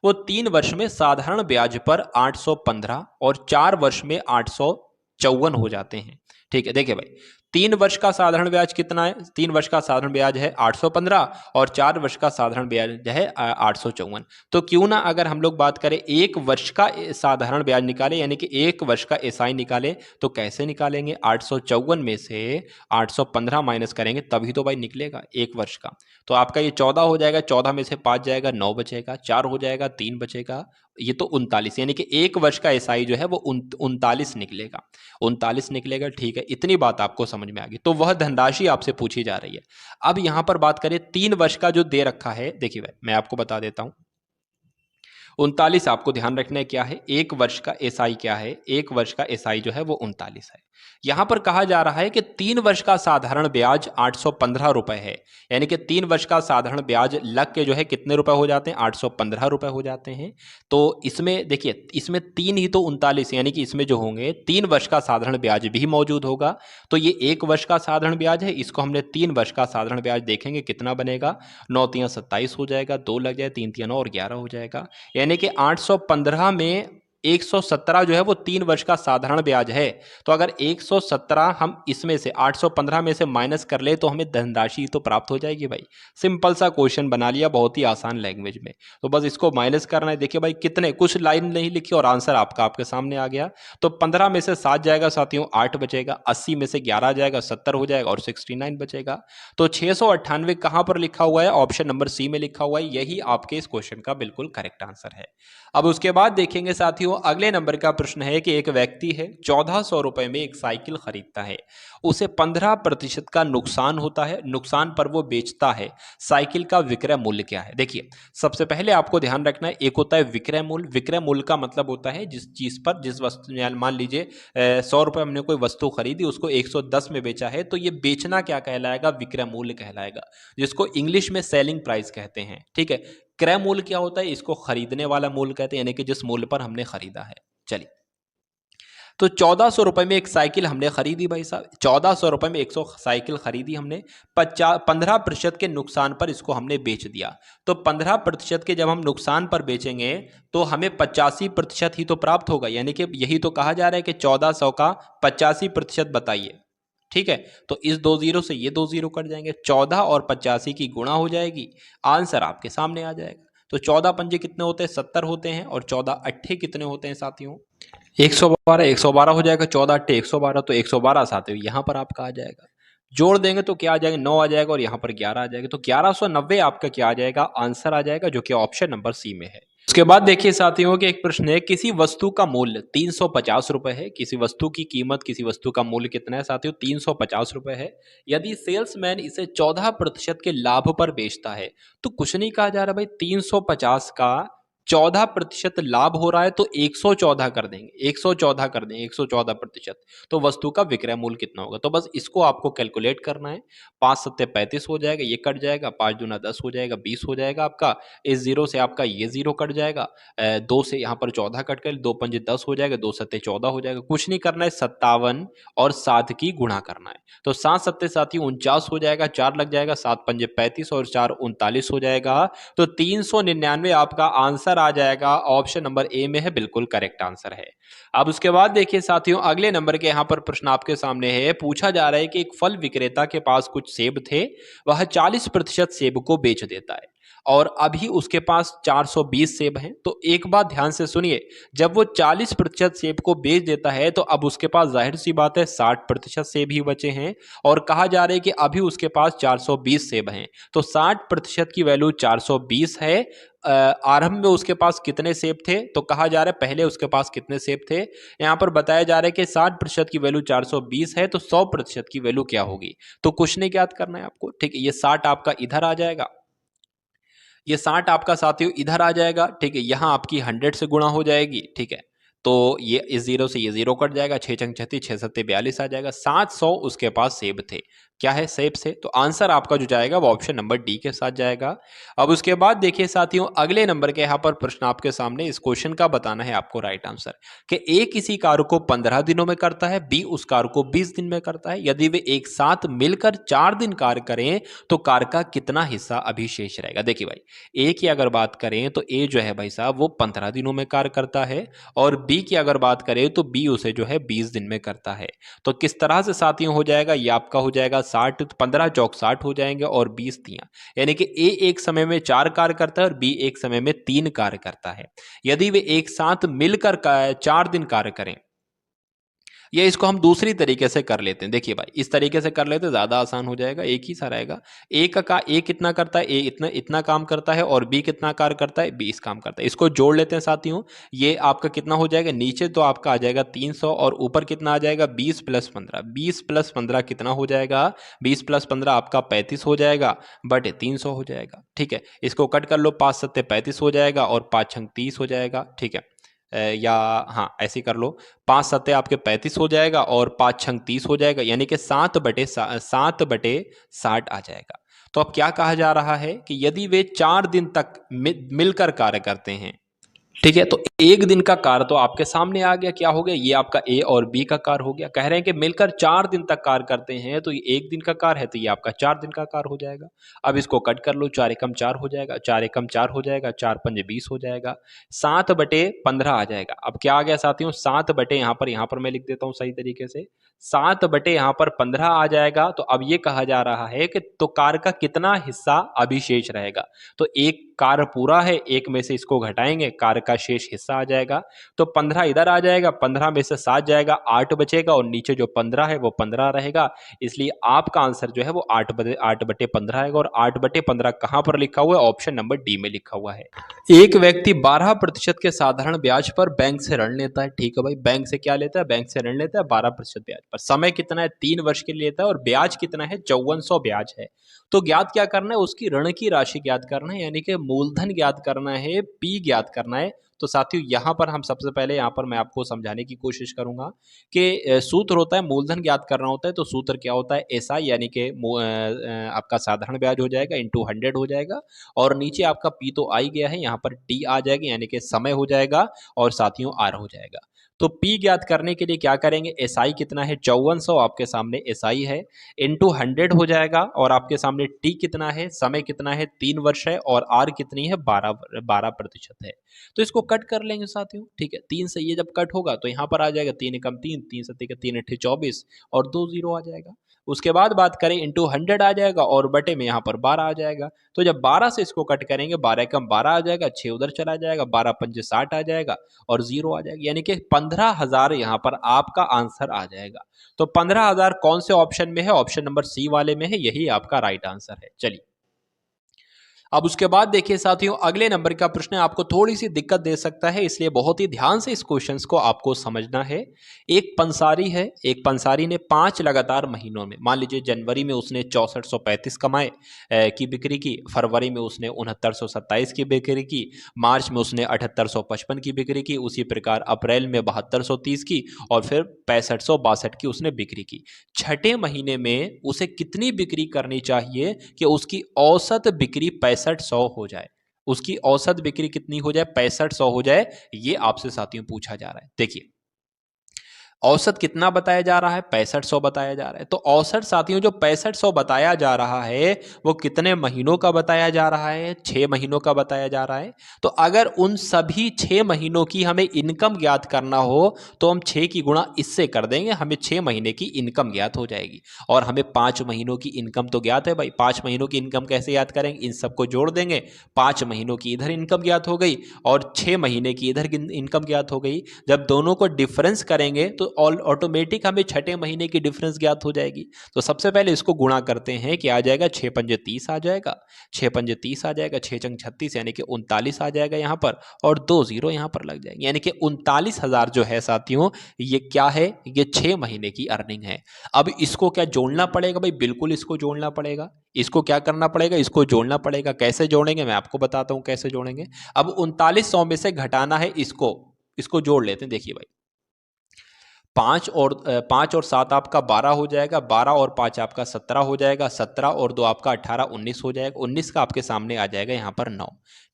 वो 3 वर्ष में साधारण ब्याज पर 815 और 4 वर्ष में 854 हो जाते हैं। ठीक है, देखिए भाई 3 वर्ष का साधारण ब्याज कितना है? 3 वर्ष का साधारण ब्याज है 815 और 4 वर्ष का साधारण ब्याज है 854। तो क्यों ना अगर हम लोग बात करें 1 वर्ष का साधारण ब्याज निकाले, यानी कि 1 वर्ष का एसआई निकाले, तो कैसे निकालेंगे? 854 में से 815 माइनस करेंगे तभी तो भाई निकलेगा 1 वर्ष का। तो आपका ये 14 हो जाएगा, 14 में से 5 जाएगा 9 बचेगा, 4 हो जाएगा 3 बचेगा, ये तो 39, यानी कि 1 वर्ष का एसआई जो है वो 39 निकलेगा, 39 निकलेगा। ठीक है, इतनी बात आपको समझ में आ गई। तो वह धनराशि आपसे पूछी जा रही है। अब यहां पर बात करें 3 वर्ष का जो दे रखा है, देखिए भाई मैं आपको बता देता हूं। 39 आपको ध्यान रखना है क्या है, 1 वर्ष का एसआई क्या है, 1 वर्ष का एसआई जो है वो 39 है। यहां पर कहा जा रहा है कि 3 वर्ष का साधारण ब्याज 815 रुपए है, यानी कि 3 वर्ष का साधारण ब्याज लग के जो है कितने रुपए हो जाते हैं? 815 रुपए हो जाते हैं। तो इसमें देखिए, इसमें 3 ही तो 39, यानी कि इसमें जो होंगे 3 वर्ष का साधारण ब्याज भी मौजूद होगा। तो ये 1 वर्ष का साधारण ब्याज है, इसको हमने 3 वर्ष का साधारण ब्याज देखेंगे कितना बनेगा, 9 तियां 27 हो जाएगा, 2 लग जाए, 3 तियां 9 और 11 हो जाएगा, यानी कि 815 में 117 जो है वो 3 वर्ष का साधारण ब्याज है। तो अगर 117 हम इसमें से 815 में से माइनस कर ले तो हमें धनराशि तो प्राप्त हो जाएगी भाई। सिंपल सा क्वेश्चन बना लिया, बहुत ही आसान लैंग्वेज में। तो बस इसको माइनस करना है। देखिए भाई कितने, कुछ लाइन नहीं लिखी और आंसर आपका आपके सामने आ गया। तो 15 में से 7 जाएगा साथियों, 8 बचेगा, 80 में से 11 जाएगा, 70 हो जाएगा और 69 बचेगा। तो 698 कहां पर लिखा हुआ है? ऑप्शन नंबर सी में लिखा हुआ है। यही आपके इस क्वेश्चन का बिल्कुल करेक्ट आंसर है। अब उसके बाद देखेंगे साथियों, अगले नंबर का प्रश्न है कि एक व्यक्ति है 1400 रुपए में एक साइकिल खरीदता है, उसे 15% का नुकसान होता है, नुकसान पर वो बेचता है, साइकिल का विक्रय मूल्य क्या है? देखिए सबसे पहले आपको ध्यान रखना है, एक होता है विक्रय मूल्य। विक्रय मूल्य का मतलब होता है जिस चीज पर, जिस वस्तु, मान लीजिए 100 रुपए हमने कोई वस्तु खरीदी, उसको 110 में बेचा है, तो ये बेचना क्या कहलाएगा? विक्रय मूल्य कहलाएगा, जिसको इंग्लिश में सेलिंग प्राइस कहते हैं। ठीक है, क्रय मूल्य क्या होता है? इसको खरीदने वाला मूल्य कहते हैं, यानी कि जिस मूल्य पर हमने खरीदा है। चलिए, तो 1400 रुपए में एक साइकिल हमने खरीदी भाई साहब, 1400 रुपए में 100 साइकिल खरीदी हमने, 15% के नुकसान पर इसको हमने बेच दिया। तो 15% के जब हम नुकसान पर बेचेंगे तो हमें 85% ही तो प्राप्त होगा, यानी कि यही तो कहा जा रहा है कि 1400 का 85% बताइए। ठीक है, तो इस 2 जीरो से ये 2 जीरो कट जाएंगे, 14 और 85 की गुणा हो जाएगी, आंसर आपके सामने आ जाएगा। तो 14 पंजे कितने होते हैं? 70 होते हैं, और 14 अट्ठे कितने होते हैं साथियों? 112, 112 हो जाएगा, 14 अट्ठे 112, तो 112 साथियों यहाँ पर आपका आ जाएगा। जोड़ देंगे तो क्या आ जाएगा? 9 आ जाएगा, और यहाँ पर 11 आ जाएगा, तो 1190 आपका क्या आ जाएगा? आंसर आ जाएगा, जो कि ऑप्शन नंबर सी में है। उसके बाद देखिए साथियों कि एक प्रश्न है, किसी वस्तु का मूल्य 350 रुपए है, किसी वस्तु की कीमत, किसी वस्तु का मूल्य कितना है साथियों? 350 रुपए है। यदि सेल्समैन इसे 14% के लाभ पर बेचता है, तो कुछ नहीं कहा जा रहा भाई, 350 का 14% लाभ हो रहा है, तो 114 कर देंगे, 114 कर देंगे, 114%। तो वस्तु का विक्रय मूल्य कितना होगा? तो बस इसको आपको कैलकुलेट करना है। 5 सत्ते 35 हो जाएगा, ये कट जाएगा, 5 दूना 10 हो जाएगा, 20 हो जाएगा आपका। इस जीरो से आपका ये जीरो कट जाएगा, 2 से यहाँ पर 14 कट कर, 2 पंजे 10 हो जाएगा, 2 सत्ते 14 हो जाएगा। कुछ नहीं करना है, 57 और 7 की गुणा करना है। तो 7 सत्ते साथी 49 हो जाएगा, 4 लग जाएगा, 7 पंजे 35 और 4 39 हो जाएगा। तो 399 आपका आंसर आ जाएगा, ऑप्शन नंबर ए में है, बिल्कुल करेक्ट आंसर है। अब उसके बाद देखिए साथियों, अगले नंबर के यहां पर प्रश्न आपके सामने है। पूछा जा रहा है कि एक फल विक्रेता के पास कुछ सेब थे, वह 40% सेब को बेच देता है, और अभी उसके पास 420 सेब हैं। तो एक बात ध्यान से सुनिए, जब वो 40% सेब को बेच देता है तो अब उसके पास जाहिर सी बात है 60% सेब ही बचे हैं, और कहा जा रहा है कि अभी उसके पास 420 सेब हैं। तो 60% की वैल्यू 420 है। आरंभ में उसके पास कितने सेब थे? तो कहा जा रहा है पहले उसके पास कितने सेब थे। यहां पर बताया जा रहा है कि 60% की वैल्यू 420 है, तो 100% की वैल्यू क्या होगी? तो कुछ नहीं याद करना है आपको। ठीक है, ये 60 आपका इधर आ जाएगा, ये 60 आपका साथियों इधर आ जाएगा। ठीक है, यहां आपकी 100 से गुणा हो जाएगी। ठीक है, तो ये इस जीरो से ये जीरो कट जाएगा, 6 चंग 36, 6 सत्ते 42 आ जाएगा। 700 उसके पास सेब थे, क्या है, शेप से। तो आंसर आपका जो जाएगा वो ऑप्शन नंबर डी के साथ जाएगा। अब उसके बाद देखिए साथियों, अगले नंबर के यहाँ पर प्रश्न आपके सामने, इस क्वेश्चन का बताना है आपको राइट आंसर कि ए किसी कार्य को 15 दिनों में करता है, बी उस कार्य को 20 दिन में करता है। यदि वे एक साथ मिलकर 4 दिन कार्य करें तो कार्य का कितना हिस्सा अभी शेष रहेगा। देखिए भाई, ए की अगर बात करें तो ए जो है भाई साहब वो 15 दिनों में कार्य करता है, और बी की अगर बात करें तो बी उसे जो है 20 दिन में करता है। तो किस तरह से साथियों हो जाएगा, ये आपका हो जाएगा 60, 15 चौक 60 हो जाएंगे और 20 दिया, यानी कि ए एक समय में 4 कार्य करता है और बी एक समय में 3 कार्य करता है। यदि वे एक साथ मिलकर 4 दिन कार्य करें, या इसको हम दूसरी तरीके से कर लेते हैं। देखिए भाई, इस तरीके से कर लेते हैं, ज्यादा आसान हो जाएगा, एक ही सा रहेगा। ए कितना करता है, ए इतना इतना काम करता है, और बी कितना कार्य करता है, बी इस काम करता है। इसको जोड़ लेते हैं साथियों, ये आपका कितना हो जाएगा, नीचे तो आपका आ जाएगा 300 और ऊपर कितना आ जाएगा 20 + 15। 20 + 15 कितना हो जाएगा, 20 + 15 आपका 35 हो जाएगा, बटे 300 हो जाएगा। ठीक है, इसको कट कर लो, 5 सत्ते 35 हो जाएगा और 5 छंग 30 हो जाएगा। ठीक है, या हाँ ऐसे कर लो, 5 सत्ते आपके 35 हो जाएगा और 5 छंग 30 हो जाएगा, यानी कि 7/60 आ जाएगा। तो अब क्या कहा जा रहा है कि यदि वे 4 दिन तक मिलकर कार्य करते हैं, ठीक है, तो एक दिन का कार्य तो आपके सामने आ गया, क्या हो गया, ये आपका ए और बी का कार्य हो गया। कह रहे हैं कि मिलकर 4 दिन तक कार्य करते हैं, तो ये एक दिन का कार्य है, तो ये आपका 4 दिन का कार्य हो जाएगा। अब इसको कट कर लो, 4 एकम 4 हो जाएगा, 4 एकम 4 हो जाएगा, 4 पंजे 20 हो जाएगा, 7/15 आ जाएगा। अब क्या आ गया साथियों, 7 बटे यहाँ पर मैं लिख देता हूँ सही तरीके से, 7/15 आ जाएगा। तो अब ये कहा जा रहा है कि तो कार्य का कितना हिस्सा अभी शेष रहेगा। तो एक कार्य पूरा है, एक में से इसको घटाएंगे, कार्य का शेष हिस्सा आ जाएगा। तो 15 इधर आ जाएगा, 15 में से 7 जाएगा, 8 बचेगा, और नीचे जो 15 है वो 15 रहेगा। इसलिए आपका आंसर जो है वो 8/15 आएगा। और 8/15 कहां पर लिखा हुआ है, ऑप्शन नंबर डी में लिखा हुआ है। एक व्यक्ति 12% के साधारण ब्याज पर बैंक से ऋण लेता है। ठीक है भाई, बैंक से क्या लेता है, बैंक से ऋण लेता है 12% ब्याज पर। समय कितना है, 3 वर्ष के लिए लेता है, और ब्याज कितना है, 5400 ब्याज है। तो ज्ञात क्या करना है, उसकी ऋण की राशि ज्ञात करना है, यानी कि मूलधन ज्ञात करना है, पी ज्ञात करना है। तो साथियों यहां पर हम सबसे पहले, यहां पर मैं आपको समझाने की कोशिश करूंगा कि सूत्र होता है, मूलधन ज्ञात करना होता है, तो सूत्र क्या होता है, एसआई, यानी कि आपका साधारण ब्याज हो जाएगा इंटू 100 हो जाएगा, और नीचे आपका पी तो आ ही गया है, यहाँ पर टी आ जाएगा, यानी कि समय हो जाएगा, और साथियों आर हो जाएगा। तो पी ज्ञात करने के लिए क्या करेंगे, एसआई कितना है, 5400 आपके सामने एसआई है, इंटू 100 हो जाएगा, और आपके सामने टी कितना है, समय कितना है, 3 वर्ष है, और आर कितनी है, 12% है। तो इसको कट कर लेंगे साथियों। ठीक है, 3 से ये जब कट होगा तो यहाँ पर आ जाएगा 3 एकम 3, 3 सत्ते का 3 अट्ठे 24, और 2 जीरो आ जाएगा। उसके बाद बात करें, इंटू 100 आ जाएगा, और बटे में यहाँ पर 12 आ जाएगा। तो जब 12 से इसको कट करेंगे, 12 एकम 12 आ जाएगा, 6 उधर चला जाएगा, 12 पंजे 60 आ जाएगा, और 0 आ जाएगा, यानी कि 15,000 यहाँ पर आपका आंसर आ जाएगा। तो 15,000 कौन से ऑप्शन में है, ऑप्शन नंबर सी वाले में है, यही आपका राइट आंसर है। चलिए, अब उसके बाद देखिए साथियों, अगले नंबर का प्रश्न आपको थोड़ी सी दिक्कत दे सकता है, इसलिए बहुत ही ध्यान से इस क्वेश्चंस को आपको समझना है। एक पंसारी है, एक पंसारी ने 5 लगातार महीनों में, मान लीजिए जनवरी में उसने 6435 कमाए की बिक्री की, फरवरी में उसने 6927 की बिक्री की, मार्च में उसने 7855 की बिक्री की, उसी प्रकार अप्रैल में 7230 की, और फिर 6562 की उसने बिक्री की। छठे महीने में उसे कितनी बिक्री करनी चाहिए कि उसकी औसत बिक्री 6500 हो जाए, उसकी औसत बिक्री कितनी हो जाए, 6500 हो जाए, ये आपसे साथियों पूछा जा रहा है। देखिए, औसत कितना बताया जा रहा है, 6500 बताया जा रहा है। तो औसत साथियों जो 6500 बताया जा रहा है वो कितने महीनों का बताया जा रहा है, 6 महीनों का बताया जा रहा है। तो अगर उन सभी 6 महीनों की हमें इनकम ज्ञात करना हो तो हम 6 की गुणा इससे कर देंगे, हमें 6 महीने की इनकम ज्ञात हो जाएगी। और हमें 5 महीनों की इनकम तो ज्ञात है भाई, 5 महीनों की इनकम कैसे याद करेंगे, इन सबको जोड़ देंगे, 5 महीनों की इधर इनकम ज्ञात हो गई और 6 महीने की इधर इनकम ज्ञात हो गई। जब दोनों को डिफरेंस करेंगे तो ऑटोमेटिक हमें छठे महीने की डिफरेंस ज्ञात हो जाएगी। तो सबसे पहले इसको गुणा करते हैं कि आ जाएगा 6 पंजे 30 आ जाएगा, 6 पंजे 30 आ जाएगा, 6 चंग 36 यानी कि 39 आ जाएगा यहाँ पर, और 2 जीरो यहाँ पर लग जाएंगे, यानी कि 39,000 जो है साथियों ये क्या है, ये 6 महीने की अर्निंग है। अब इसको क्या जोड़ना पड़ेगा भाई, बिल्कुल इसको जोड़ना पड़ेगा। इसको क्या करना पड़ेगा, इसको जोड़ना पड़ेगा। कैसे जोड़ेंगे मैं आपको बताता हूं कैसे जोड़ेंगे। अब 3900 में से घटाना है इसको जोड़ लेते हैं। देखिए भाई, पाँच और सात आपका 12 हो जाएगा, 12 और 5 आपका 17 हो जाएगा, 17 और 2 आपका 18, 19 हो जाएगा, 19 का आपके सामने आ जाएगा यहाँ पर 9।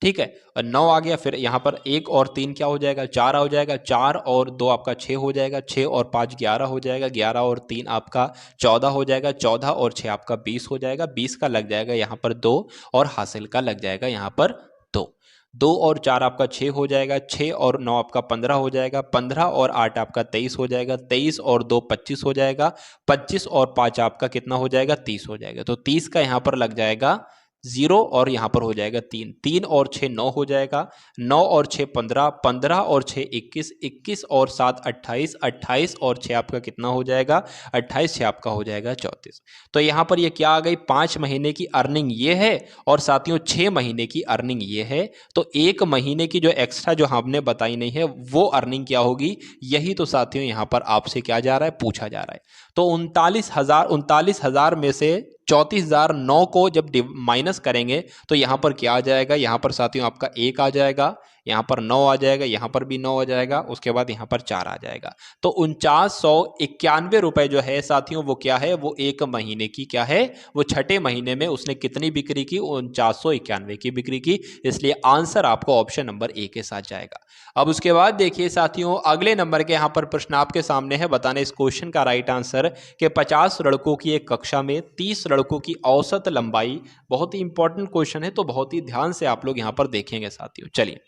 ठीक है, और 9 आ गया, फिर यहाँ पर 1 और 3 क्या हो जाएगा, 4 हो जाएगा, 4 और 2 आपका 6 हो जाएगा, 6 और 5 11 हो जाएगा, 11 और 3 आपका 14 हो जाएगा, 14 और 6 आपका 20 हो जाएगा, 20 का लग जाएगा यहाँ पर 2 और हासिल का लग जाएगा यहाँ पर 2। 2 और 4 आपका 6 हो जाएगा, 6 और 9 आपका 15 हो जाएगा, 15 और 8 आपका 23 हो जाएगा, 23 और 2 25 हो जाएगा, 25 और 5 आपका कितना हो जाएगा, 30 हो जाएगा। तो 30 का यहाँ पर लग जाएगा 0 और यहाँ पर हो जाएगा 3, 3 और 6 9 हो जाएगा, 9 और 6 15, 15 और 6 21, 21 और 7 28, 28 और 6 आपका कितना हो जाएगा, 28, 6 आपका हो जाएगा 34। तो यहाँ पर ये क्या आ गई, 5 महीने की अर्निंग ये है और साथियों 6 महीने की अर्निंग ये है। तो 1 महीने की जो एक्स्ट्रा जो हमने बताई नहीं है वो अर्निंग क्या होगी, यही तो साथियों यहाँ पर आपसे क्या जा रहा है, पूछा जा रहा है। तो 39,000 में से 34,009 को जब माइनस करेंगे तो यहाँ पर क्या आ जाएगा, यहाँ पर साथियों आपका 1 आ जाएगा, यहाँ पर 9 आ जाएगा, यहाँ पर भी 9 आ जाएगा, उसके बाद यहाँ पर 4 आ जाएगा। तो 4991 रुपए जो है साथियों वो क्या है, वो 1 महीने की क्या है, वो छठे महीने में उसने कितनी बिक्री की, 4991 की बिक्री की। इसलिए आंसर आपको ऑप्शन नंबर ए के साथ जाएगा। अब उसके बाद देखिए साथियों अगले नंबर के यहाँ पर प्रश्न आपके सामने है, बताने इस क्वेश्चन का राइट आंसर कि 50 लड़कों की एक कक्षा में 30 लड़कों की औसत लंबाई, बहुत ही इंपॉर्टेंट क्वेश्चन है तो बहुत ही ध्यान से आप लोग यहाँ पर देखेंगे साथियों। चलिए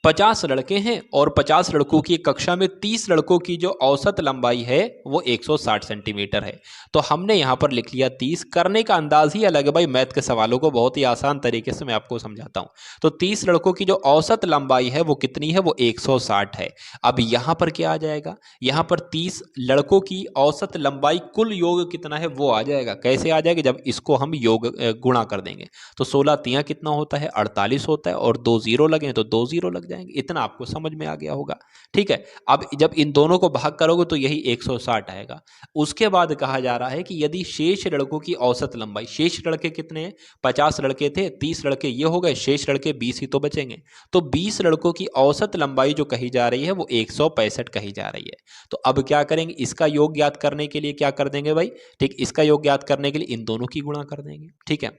50 लड़के हैं और 50 लड़कों की कक्षा में 30 लड़कों की जो औसत लंबाई है वो 160 सेंटीमीटर है। तो हमने यहाँ पर लिख लिया 30, करने का अंदाज ही अलग है भाई, मैथ के सवालों को बहुत ही आसान तरीके से मैं आपको समझाता हूँ। तो 30 लड़कों की जो औसत लंबाई है वो कितनी है, वो 160 है। अब यहाँ पर क्या आ जाएगा, यहाँ पर 30 लड़कों की औसत लंबाई कुल योग कितना है वो आ जाएगा। कैसे आ जाएगा, जब इसको हम योग गुणा कर देंगे तो 16 तियाँ कितना होता है, 48 होता है, और 2 जीरो लगे तो 2 जीरो लग जाएंगे। इतना आपको समझ में आ गया होगा। ठीक है, अब जब इन दोनों को भाग करोगे तो यही 160 आएगा। उसके बाद कहा जा रहा है कि यदि शेष लड़कों की औसत लंबाई, शेष लड़के कितने हैं, 50 लड़के थे, 30 लड़के ये हो गए, शेष लड़के 20 ही तो बचेंगे। तो 20 लड़कों की औसत लंबाई जो कही जा रही है वो 165 कही जा रही है। तो अब क्या करेंगे, इसका योग ज्ञात करने के लिए क्या कर देंगे भाई, ठीक, इसका योग ज्ञात करने के लिए इन दोनों की गुणा कर देंगे। ठीक है,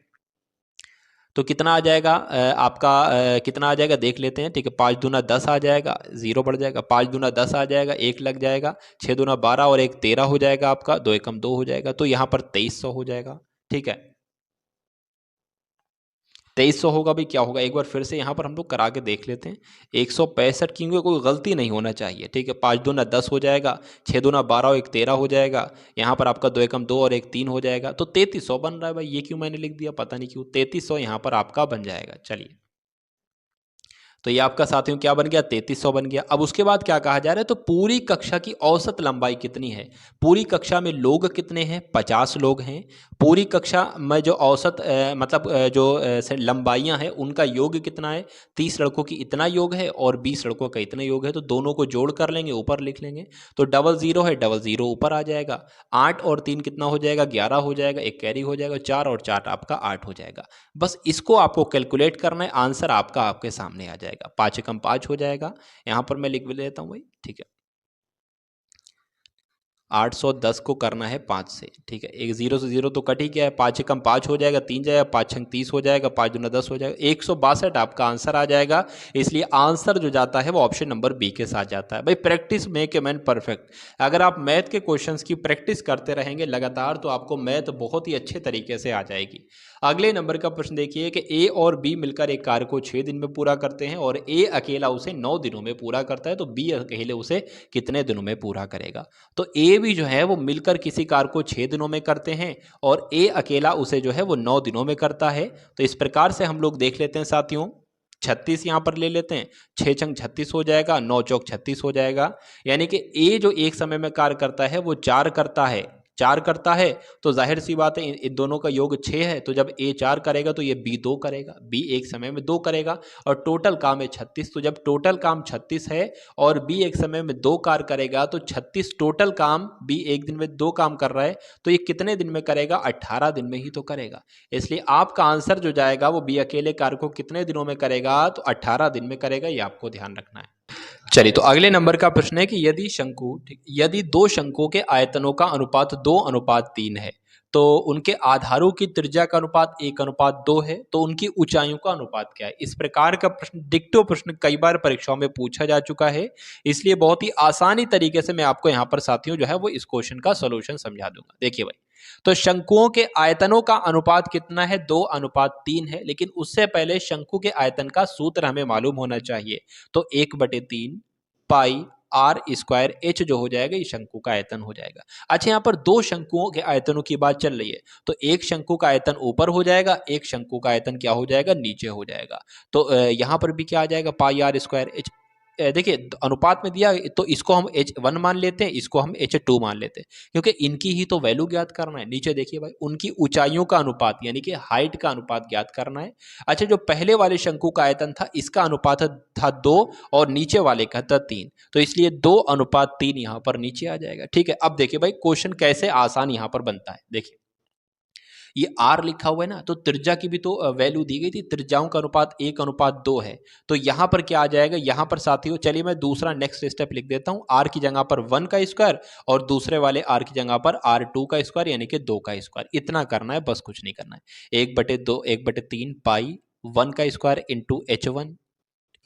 तो कितना आ जाएगा आपका, कितना आ जाएगा देख लेते हैं। ठीक है, 5 दूना 10 आ जाएगा, 0 बढ़ जाएगा, 5 दूना 10 आ जाएगा, 1 लग जाएगा, 6 दूना 12 और 1 13 हो जाएगा आपका, 2 एकम 2 हो जाएगा, तो यहाँ पर 2300 हो जाएगा। ठीक है, 2300 होगा भाई, क्या होगा एक बार फिर से यहाँ पर हम लोग करा के देख लेते हैं। 165 क्योंकि कोई गलती नहीं होना चाहिए। ठीक है, 5 दूना 10 हो जाएगा, 6 दूना 12 और 1 13 हो जाएगा, यहाँ पर आपका 2 एकम 2 और 1 3 हो जाएगा, तो 3300 बन रहा है भाई। ये क्यों मैंने लिख दिया पता नहीं क्यों, 3300 यहाँ पर आपका बन जाएगा। चलिए, तो ये आपका साथियों क्या बन गया, 3300 बन गया। अब उसके बाद क्या कहा जा रहा है, तो पूरी कक्षा की औसत लंबाई कितनी है, पूरी कक्षा में लोग कितने हैं, 50 लोग हैं। पूरी कक्षा में जो औसत लंबाइयां हैं उनका योग कितना है, 30 लड़कों की इतना योग है और 20 लड़कों का इतना योग है, तो दोनों को जोड़ कर लेंगे, ऊपर लिख लेंगे। तो 00 है, 00 ऊपर आ जाएगा, 8 और 3 कितना हो जाएगा, 11 हो जाएगा, एक कैरी हो जाएगा, 4 और 4 आपका 8 हो जाएगा। बस इसको आपको कैलकुलेट करना है, आंसर आपका आपके सामने आ जाएगा। 5 एकम 5 हो जाएगा, यहां पर मैं लिख भी लेता हूं भाई। ठीक है, 810 को करना है 5 से। ठीक है, एक 0 से 0 तो कट ही गया है, 5 एकम 5 हो जाएगा, 3 जाएगा, 5 छंग 30 हो जाएगा, 5 दूना 10 हो जाएगा, 162 आपका आंसर आ जाएगा। इसलिए आंसर जो जाता है वो ऑप्शन नंबर बी के साथ जाता है भाई। Practice make a man perfect. अगर आप मैथ के क्वेश्चंस की प्रैक्टिस करते रहेंगे लगातार तो आपको मैथ बहुत ही अच्छे तरीके से आ जाएगी। अगले नंबर का प्रश्न देखिए कि ए और बी मिलकर एक कार्य को 6 दिन में पूरा करते हैं और ए अकेला उसे 9 दिनों में पूरा करता है, तो बी अकेले उसे कितने दिनों में पूरा करेगा। तो ए भी जो है वो मिलकर किसी कार्य को 6 दिनों में करते हैं और ए अकेला उसे जो है वो 9 दिनों में करता है। तो इस प्रकार से हम लोग देख लेते हैं साथियों, 36 यहाँ पर ले लेते हैं, 6 छंग 36 हो जाएगा, 9 चौक 36 हो जाएगा। यानी कि ए जो एक समय में कार्य करता है वो 4 करता है, 4 करता है, तो जाहिर सी बात है इन दोनों का योग 6 है, तो जब ए 4 करेगा तो ये बी 2 करेगा, बी एक समय में 2 करेगा, और टोटल काम है 36। तो जब टोटल काम 36 है और बी एक समय में 2 कार्य करेगा, तो 36 टोटल काम बी एक दिन में 2 काम कर रहा है, तो ये कितने दिन में करेगा, 18 दिन में ही तो करेगा। इसलिए आपका आंसर जो जाएगा वो बी अकेले कार्य को कितने दिनों में करेगा, तो 18 दिन में करेगा, ये आपको ध्यान रखना है। चलिए, तो अगले नंबर का प्रश्न है कि यदि दो शंकुओं के आयतनों का अनुपात 2:3 है, तो उनके आधारों की त्रिज्या का अनुपात 1:2 है, तो उनकी ऊंचाइयों का अनुपात क्या है? इस प्रकार का प्रश्न, डिक्टो प्रश्न कई बार परीक्षाओं में पूछा जा चुका है, इसलिए बहुत ही आसानी तरीके से मैं आपको यहाँ पर साथियों जो है वो इस क्वेश्चन का सोल्यूशन समझा दूंगा। देखिए भाई, तो शंकुओं के आयतनों का अनुपात कितना है? 2:3 है, लेकिन उससे पहले शंकु के आयतन का सूत्र हमें मालूम होना चाहिए। तो 1/3 पाई आर स्क्वायर एच जो हो जाएगा ये शंकु का आयतन हो जाएगा। अच्छा, यहाँ पर दो शंकुओं के आयतनों की बात चल रही है, तो एक शंकु का आयतन ऊपर हो जाएगा, एक शंकु का आयतन क्या हो जाएगा? नीचे हो जाएगा। तो यहाँ पर भी क्या आ जाएगा? पाई आर स्क्वायर एच। देखिए, अनुपात में दिया तो इसको हम H1 मान लेते हैं, इसको हम H2 मान लेते हैं, क्योंकि इनकी ही तो वैल्यू ज्ञात करना है। नीचे देखिए भाई, उनकी ऊंचाइयों का अनुपात यानी कि हाइट का अनुपात ज्ञात करना है। अच्छा, जो पहले वाले शंकु का आयतन था इसका अनुपात था 2 और नीचे वाले का था 3, तो इसलिए 2:3 यहाँ पर नीचे आ जाएगा। ठीक है, अब देखिए भाई क्वेश्चन कैसे आसान यहाँ पर बनता है। देखिए, ये आर लिखा हुआ है ना, तो त्रिज्या की भी तो वैल्यू दी गई थी, त्रिज्याओं का अनुपात 1:2 है, तो यहाँ पर क्या आ जाएगा? यहाँ पर साथियों चलिए मैं दूसरा नेक्स्ट स्टेप लिख देता हूँ, आर की जगह पर 1 का स्क्वायर और दूसरे वाले आर की जगह पर R2 का स्क्वायर यानी कि 2 का स्क्वायर। इतना करना है, बस कुछ नहीं करना है। 1/2 1/3 पाई 1 का स्क्वायर इंटू H1,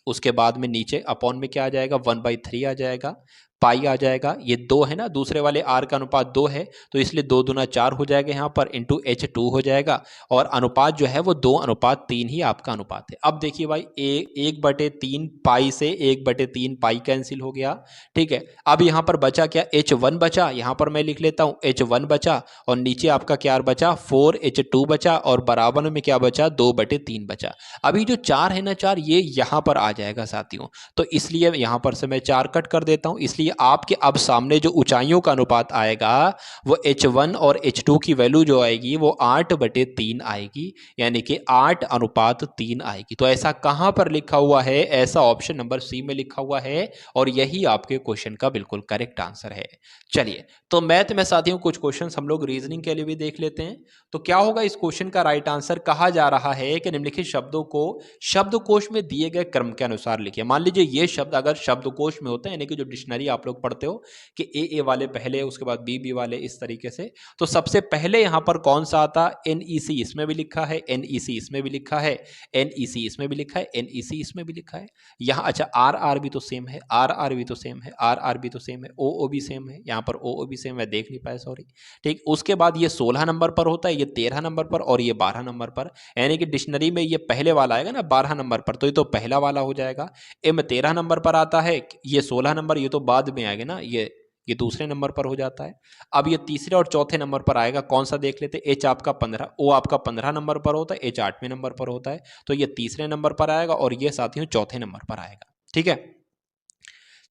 उसके बाद में नीचे अपॉन में क्या आ जाएगा? 1/3 आ जाएगा, पाई आ जाएगा, ये 2 है ना, दूसरे वाले आर का अनुपात 2 है, तो इसलिए 2 दूना 4 हो जाएगा यहाँ पर, इंटू H2 हो जाएगा, और अनुपात जो है वो 2:3 ही आपका अनुपात है। अब देखिए भाई, 1/3 पाई से 1/3 पाई कैंसिल हो गया। ठीक है, अब यहाँ पर बचा क्या? H1 बचा, यहाँ पर मैं लिख लेता हूँ H1 बचा, और नीचे आपका क्या बचा? 4H2 बचा, और बराबर में क्या बचा? 2/3 बचा। अभी जो 4 है ना, 4 ये यहाँ पर आ जाएगा साथियों, तो इसलिए यहाँ पर से मैं 4 कट कर देता हूँ, इसलिए आपके अब सामने जो ऊंचाइयों का अनुपात आएगा वो H1 और H2 की वैल्यू जो आएगी वो 8/3 आएगी, यानी कि 8:3 आएगी। तो ऐसा कहां पर लिखा हुआ है? ऐसा ऑप्शन नंबर सी में लिखा हुआ है, और यही आपके क्वेश्चन का बिल्कुल करेक्ट आंसर है। चलिए, तो मैथ में साथियों कुछ क्वेश्चन हम लोग रीजनिंग के लिए भी देख लेते हैं। तो क्या होगा इस क्वेश्चन का राइट आंसर? कहा जा रहा है कि निम्नलिखित शब्दों को शब्दकोश में दिए गए क्रम के अनुसार लिखिए। मान लीजिए ये शब्द अगर शब्दकोश में होते हैं, यानी कि जो डिक्शनरी आप लोग पढ़ते हो कि ए वाले पहले, उसके बाद बी वाले, इस तरीके से, तो सबसे पहले यहां पर कौन सा आता? NEC इसमें भी लिखा है, NEC इसमें भी लिखा है, NEC इसमें भी लिखा है, NEC इसमें भी लिखा है। यहाँ अच्छा RR भी तो सेम है, RR भी तो सेम है, RR भी तो सेम है, OO भी सेम है, यहाँ पर OO भी सेम, मैं देख नहीं पाया, सॉरी। ठीक, उसके बाद ये 16 नंबर पर होता है, ये 13 नंबर पर, और ये 12 नंबर पर, यानी कि डिक्शनरी में ये पहले वाला आएगा ना 12 नंबर पर, तो ये तो पहला वाला हो जाएगा। M 13 नंबर पर आता है, ये 16 नंबर, ये तो बाद में आएगा ना, ये दूसरे नंबर पर हो जाता है। अब ये तीसरे और चौथे नंबर पर आएगा, कौन सा देख लेते हैं? H आपका 15, O आपका 15 नंबर पर होता है, H 8वें नंबर पर होता है, तो ये तीसरे नंबर पर आएगा, और ये साथियों चौथे नंबर पर आएगा। ठीक है,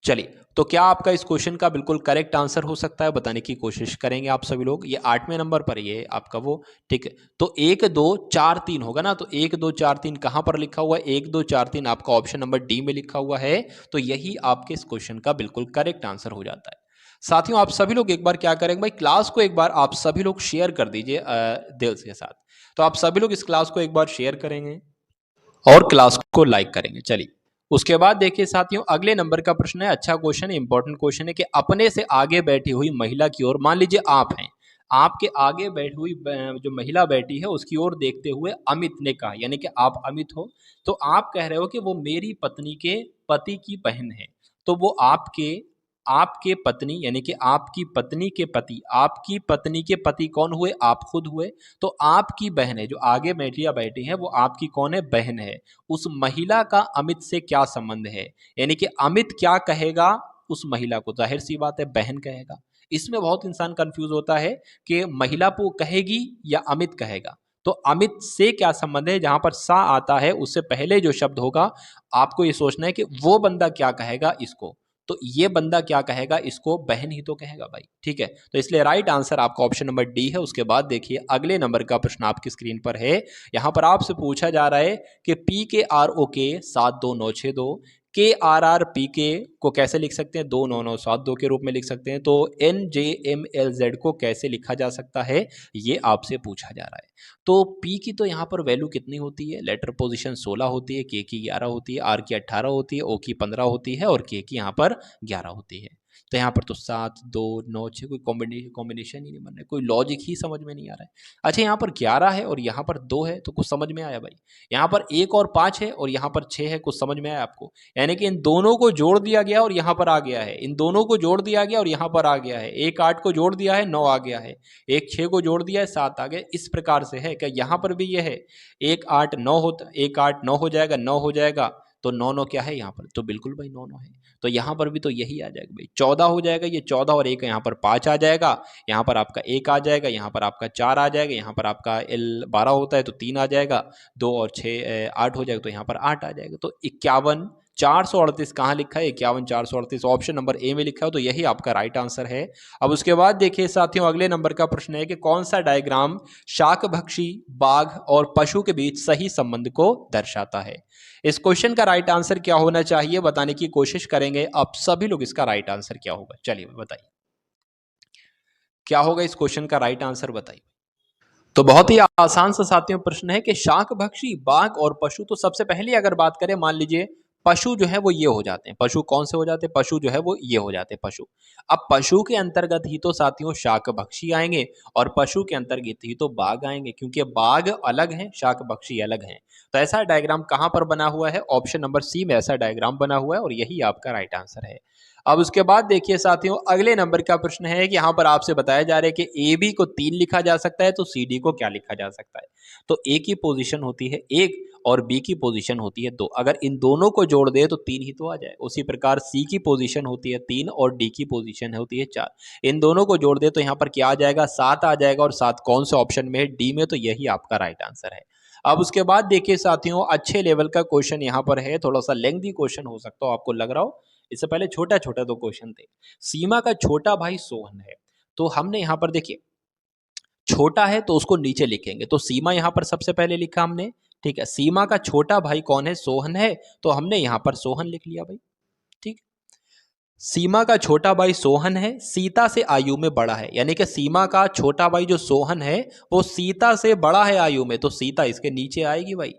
चलिए, तो क्या आपका इस क्वेश्चन का बिल्कुल करेक्ट आंसर हो सकता है? बताने की कोशिश करेंगे आप सभी लोग। ये 8वें नंबर पर ये आपका वो, ठीक है, तो 1 2 4 3 होगा ना, तो 1 2 4 3 कहां पर लिखा हुआ है? 1 2 4 3 आपका ऑप्शन नंबर डी में लिखा हुआ है, तो यही आपके इस क्वेश्चन का बिल्कुल करेक्ट आंसर हो जाता है। साथियों, आप सभी लोग एक बार क्या करेंगे भाई, क्लास को एक बार आप सभी लोग शेयर कर दीजिए दिल के साथ। तो आप सभी लोग इस क्लास को एक बार शेयर करेंगे और क्लास को लाइक करेंगे। चलिए, उसके बाद देखिए साथियों, अगले नंबर का प्रश्न है, अच्छा क्वेश्चन है, इंपॉर्टेंट क्वेश्चन है कि अपने से आगे बैठी हुई महिला की ओर, मान लीजिए आप हैं, आपके आगे बैठी हुई जो महिला बैठी है उसकी ओर देखते हुए अमित ने कहा, यानी कि आप अमित हो, तो आप कह रहे हो कि वो मेरी पत्नी के पति की बहन है, तो वो आपके आपके पत्नी यानी कि आपकी पत्नी के पति, आपकी पत्नी के पति कौन हुए? आप खुद हुए। तो आपकी बहन है, जो आगे महिला बैठी है वो आपकी कौन है? बहन है। उस महिला का अमित से क्या संबंध है? यानी कि अमित क्या कहेगा उस महिला को? जाहिर सी बात है बहन कहेगा। इसमें बहुत इंसान कंफ्यूज होता है कि महिला को कहेगी या अमित कहेगा। तो अमित से क्या संबंध है? जहां पर सा आता है उससे पहले जो शब्द होगा आपको ये सोचना है कि वो बंदा क्या कहेगा इसको, तो ये बंदा क्या कहेगा इसको? बहन ही तो कहेगा भाई। ठीक है, तो इसलिए राइट आंसर आपका ऑप्शन नंबर डी है। उसके बाद देखिए अगले नंबर का प्रश्न आपकी स्क्रीन पर है। यहां पर आपसे पूछा जा रहा है कि पी के आर ओ के 72962 KRRPK को कैसे लिख सकते हैं, 29972 के रूप में लिख सकते हैं। तो NJMLZ को कैसे लिखा जा सकता है, ये आपसे पूछा जा रहा है। तो P की तो यहाँ पर वैल्यू कितनी होती है, लेटर पोजीशन 16 होती है, K की 11 होती है, R की 18 होती है, O की 15 होती है और K की यहाँ पर 11 होती है। तो यहाँ पर तो 7 2 9 6 कोई कॉम्बिनेशन ही नहीं बन रहा है, कोई लॉजिक ही समझ में नहीं आ रहा है। अच्छा, यहाँ पर 11 है और यहाँ पर 2 है तो कुछ समझ में आया भाई। यहाँ पर 1 और 5 है और यहाँ पर 6 है, कुछ समझ में आया आपको। यानी कि इन दोनों को जोड़ दिया गया और यहाँ पर आ गया है, इन दोनों को जोड़ दिया गया और यहाँ पर आ गया है। एक 8 को जोड़ दिया है, 9 आ गया है। एक 6 को जोड़ दिया है, 7 आ गया। इस प्रकार से है क्या, यहाँ पर भी ये है। 1 8 9 होता, 1 8 9 हो जाएगा, 9 हो जाएगा तो 9 9 क्या है यहाँ पर, तो बिल्कुल भाई 9 9 है। तो यहाँ पर भी तो यही आ जाएगा भाई, 14 हो जाएगा। ये 14 और 1 यहाँ पर 5 आ जाएगा, यहाँ पर आपका 1 आ जाएगा, यहाँ पर आपका 4 आ जाएगा, यहाँ पर आपका L 12 होता है तो 3 आ जाएगा, 2 और 6 8 हो जाएगा तो यहाँ पर 8 आ जाएगा। तो 51 438 कहाँ लिखा है, 51 438 ऑप्शन नंबर ए में लिखा है, तो यही आपका राइट आंसर है। अब उसके बाद देखिए साथियों, अगले नंबर का प्रश्न है कि कौन सा डायग्राम शाकभक्षी बाघ और पशु के बीच सही संबंध को दर्शाता है। इस क्वेश्चन का राइट आंसर क्या होना चाहिए बताने की कोशिश करेंगे आप सभी लोग। इसका राइट आंसर क्या होगा, चलिए बताइए क्या होगा इस क्वेश्चन का राइट आंसर, बताइए। तो बहुत ही आसान सा साथियों प्रश्न है कि शाकभक्षी बाघ और पशु, तो सबसे पहले अगर बात करें, मान लीजिए पशु जो है वो ये हो जाते हैं। पशु कौन से हो जाते हैं, पशु जो है वो ये हो जाते हैं पशु। अब पशु के अंतर्गत ही तो साथियों शाकभक्षी आएंगे और पशु के अंतर्गत ही तो बाघ आएंगे, क्योंकि बाघ अलग हैं, शाकभक्षी अलग हैं। तो ऐसा डायग्राम कहां पर बना हुआ है, ऑप्शन नंबर सी में ऐसा डायग्राम बना हुआ है और यही आपका राइट आंसर है। अब उसके बाद देखिए साथियों, अगले नंबर का प्रश्न है कि यहाँ पर आपसे बताया जा रहा है कि ए बी को 3 लिखा जा सकता है, तो सी डी को क्या लिखा जा सकता है। तो ए की पोजीशन होती है 1 और बी की पोजीशन होती है 2। अगर इन दोनों को जोड़ दे तो 3 ही तो आ जाए। उसी प्रकार सी की पोजीशन होती है 3 और डी की पोजीशन होती है 4। इन दोनों को जोड़ दे तो यहाँ पर क्या आ जाएगा, 7 आ जाएगा। और 7 कौन से ऑप्शन में है, डी में, तो यही आपका राइट आंसर है। अब उसके बाद देखिए साथियों, अच्छे लेवल का क्वेश्चन यहाँ पर है, थोड़ा सा लेंथी क्वेश्चन हो सकता हो आपको लग रहा हो। इससे पहले छोटा छोटा दो क्वेश्चन थे। सीमा का छोटा भाई सोहन है, तो हमने यहाँ पर देखिए छोटा है तो उसको नीचे लिखेंगे, तो सीमा यहाँ पर सबसे पहले लिखा हमने, ठीक है। सीमा का छोटा भाई कौन है, सोहन है, तो हमने यहाँ पर सोहन लिख लिया भाई, ठीक। सीमा का छोटा भाई सोहन है, सीता से आयु में बड़ा है, यानी कि सीमा का छोटा भाई जो सोहन है वो सीता से बड़ा है आयु में, तो सीता इसके नीचे आएगी भाई,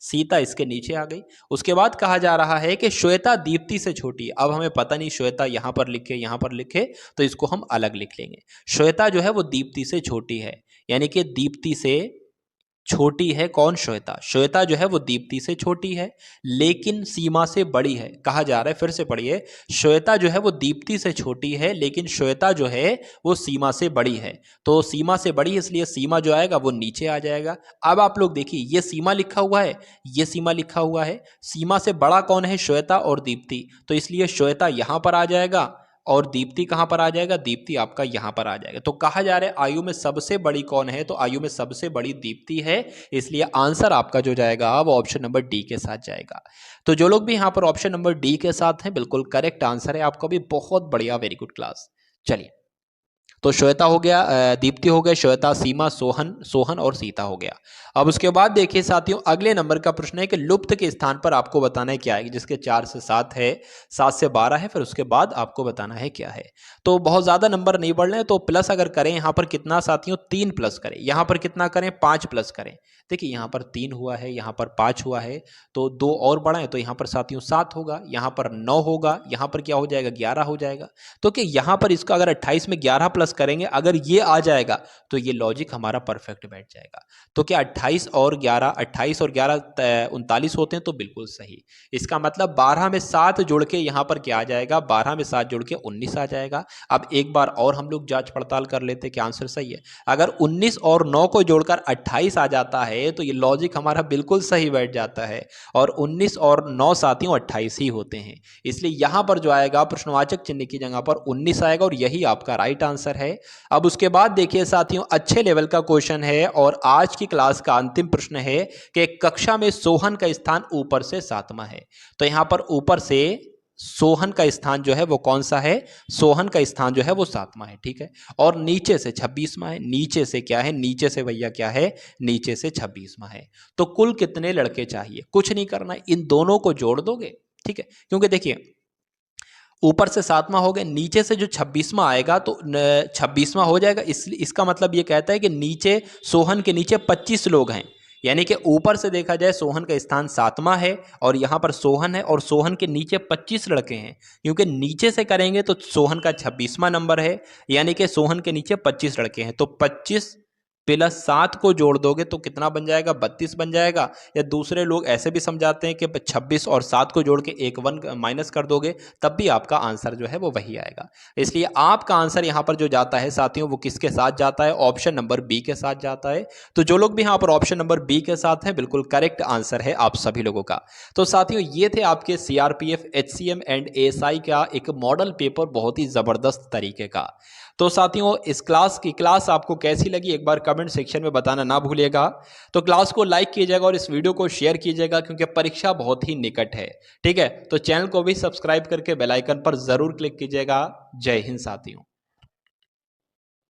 सीता इसके नीचे आ गई। उसके बाद कहा जा रहा है कि श्वेता दीप्ति से छोटी है। अब हमें पता नहीं श्वेता यहां पर लिखे यहां पर लिखे, तो इसको हम अलग लिख लेंगे। श्वेता जो है वो दीप्ति से छोटी है, यानी कि दीप्ति से छोटी है कौन, श्वेता। श्वेता जो है वो दीप्ति से छोटी है लेकिन सीमा से बड़ी है। कहा जा रहा है, फिर से पढ़िए, श्वेता जो है वो दीप्ति से छोटी है लेकिन श्वेता जो है वो सीमा से बड़ी है। तो सीमा से बड़ी, इसलिए सीमा जो आएगा वो नीचे आ जाएगा। अब आप लोग देखिए, ये सीमा लिखा हुआ है, ये सीमा लिखा हुआ है, सीमा से बड़ा कौन है, श्वेता और दीप्ति, तो इसलिए श्वेता यहां पर आ जाएगा और दीप्ति कहां पर आ जाएगा, दीप्ति आपका यहां पर आ जाएगा। तो कहा जा रहा है आयु में सबसे बड़ी कौन है, तो आयु में सबसे बड़ी दीप्ति है, इसलिए आंसर आपका जो जाएगा वो ऑप्शन नंबर डी के साथ जाएगा। तो जो लोग भी यहां पर ऑप्शन नंबर डी के साथ हैं, बिल्कुल करेक्ट आंसर है आपका भी, बहुत बढ़िया, वेरी गुड क्लास। चलिए, तो श्वेता हो गया, दीप्ति हो गया, श्वेता, सीमा, सोहन, सोहन और सीता हो गया। अब उसके बाद देखिए साथियों, अगले नंबर का प्रश्न है कि लुप्त के स्थान पर आपको बताना है क्या है, जिसके 4 से 7 है, 7 से 12 है, फिर उसके बाद आपको बताना है क्या है। तो बहुत ज्यादा नंबर नहीं बढ़ रहे हैं, तो प्लस अगर करें यहाँ पर कितना साथियों, 3 प्लस करें, यहाँ पर कितना करें, 5 प्लस करें। देखिए यहाँ पर 3 हुआ है, यहाँ पर 5 हुआ है, तो 2 और बढ़ाएं तो यहाँ पर साथियों 7 होगा, यहाँ पर 9 होगा, यहाँ पर क्या हो जाएगा, 11 हो जाएगा। तो कि यहाँ पर इसका अगर 28 में 11 प्लस करेंगे, अगर ये आ जाएगा तो ये लॉजिक हमारा परफेक्ट बैठ जाएगा। तो क्या 28 और 11 39 होते हैं, तो बिल्कुल सही। इसका मतलब 12 में 7 जोड़ के यहाँ पर क्या आ जाएगा, 12 में 7 जोड़ के 19 आ जाएगा। अब एक बार और हम लोग जांच पड़ताल कर लेते हैं कि आंसर सही है। अगर 19 और 9 को जोड़कर 28 आ जाता है तो ये लॉजिक हमारा बिल्कुल सही बैठ जाता है, और 19 और 9 साथियों 28 ही होते हैं, इसलिए यहां पर जो आएगा प्रश्नवाचक चिन्ह की जगह पर 19 आएगा, और यही आपका राइट आंसर है। अब उसके बाद देखिए साथियों, अच्छे लेवल का क्वेश्चन है और आज की क्लास का अंतिम प्रश्न है कि कक्षा में सोहन का स्थान ऊपर से 7वां है। तो यहां पर ऊपर से सोहन का स्थान जो है वो कौन सा है, सोहन का स्थान जो है वो 7वां है, ठीक है। और नीचे से 26वां है, नीचे से क्या है, नीचे से भैया क्या है, नीचे से 26वां है। तो कुल कितने लड़के चाहिए, कुछ नहीं करना, इन दोनों को जोड़ दोगे, ठीक है, क्योंकि देखिए ऊपर से 7वां हो गया, नीचे से जो 26वां आएगा तो 26वां हो जाएगा। इसका मतलब ये कहता है कि नीचे सोहन के नीचे 25 लोग हैं, यानी कि ऊपर से देखा जाए सोहन का स्थान 7वां है और यहाँ पर सोहन है और सोहन के नीचे 25 लड़के हैं, क्योंकि नीचे से करेंगे तो सोहन का 26वां नंबर है, यानी कि सोहन के नीचे 25 लड़के हैं। तो 25 प्लस 7 को जोड़ दोगे तो कितना बन जाएगा, 32 बन जाएगा। या दूसरे लोग ऐसे भी समझाते हैं कि 26 और 7 को जोड़ के एक 1 माइनस कर दोगे तब भी आपका आंसर जो है वो वही आएगा। इसलिए आपका आंसर यहाँ पर जो जाता है साथियों वो किसके साथ जाता है, ऑप्शन नंबर बी के साथ जाता है। तो जो लोग भी यहाँ पर ऑप्शन नंबर बी के साथ हैं बिल्कुल करेक्ट आंसर है आप सभी लोगों का। तो साथियों ये थे आपके सीआरपीएफ, एचसीएम एंड एएसआई का एक मॉडल पेपर, बहुत ही जबरदस्त तरीके का। तो साथियों इस क्लास आपको कैसी लगी एक बार कमेंट सेक्शन में बताना ना भूलिएगा। तो क्लास को लाइक कीजिएगा और इस वीडियो को शेयर कीजिएगा क्योंकि परीक्षा बहुत ही निकट है। ठीक है, तो चैनल को भी सब्सक्राइब करके बेल आइकन पर जरूर क्लिक कीजिएगा। जय हिंद साथियों।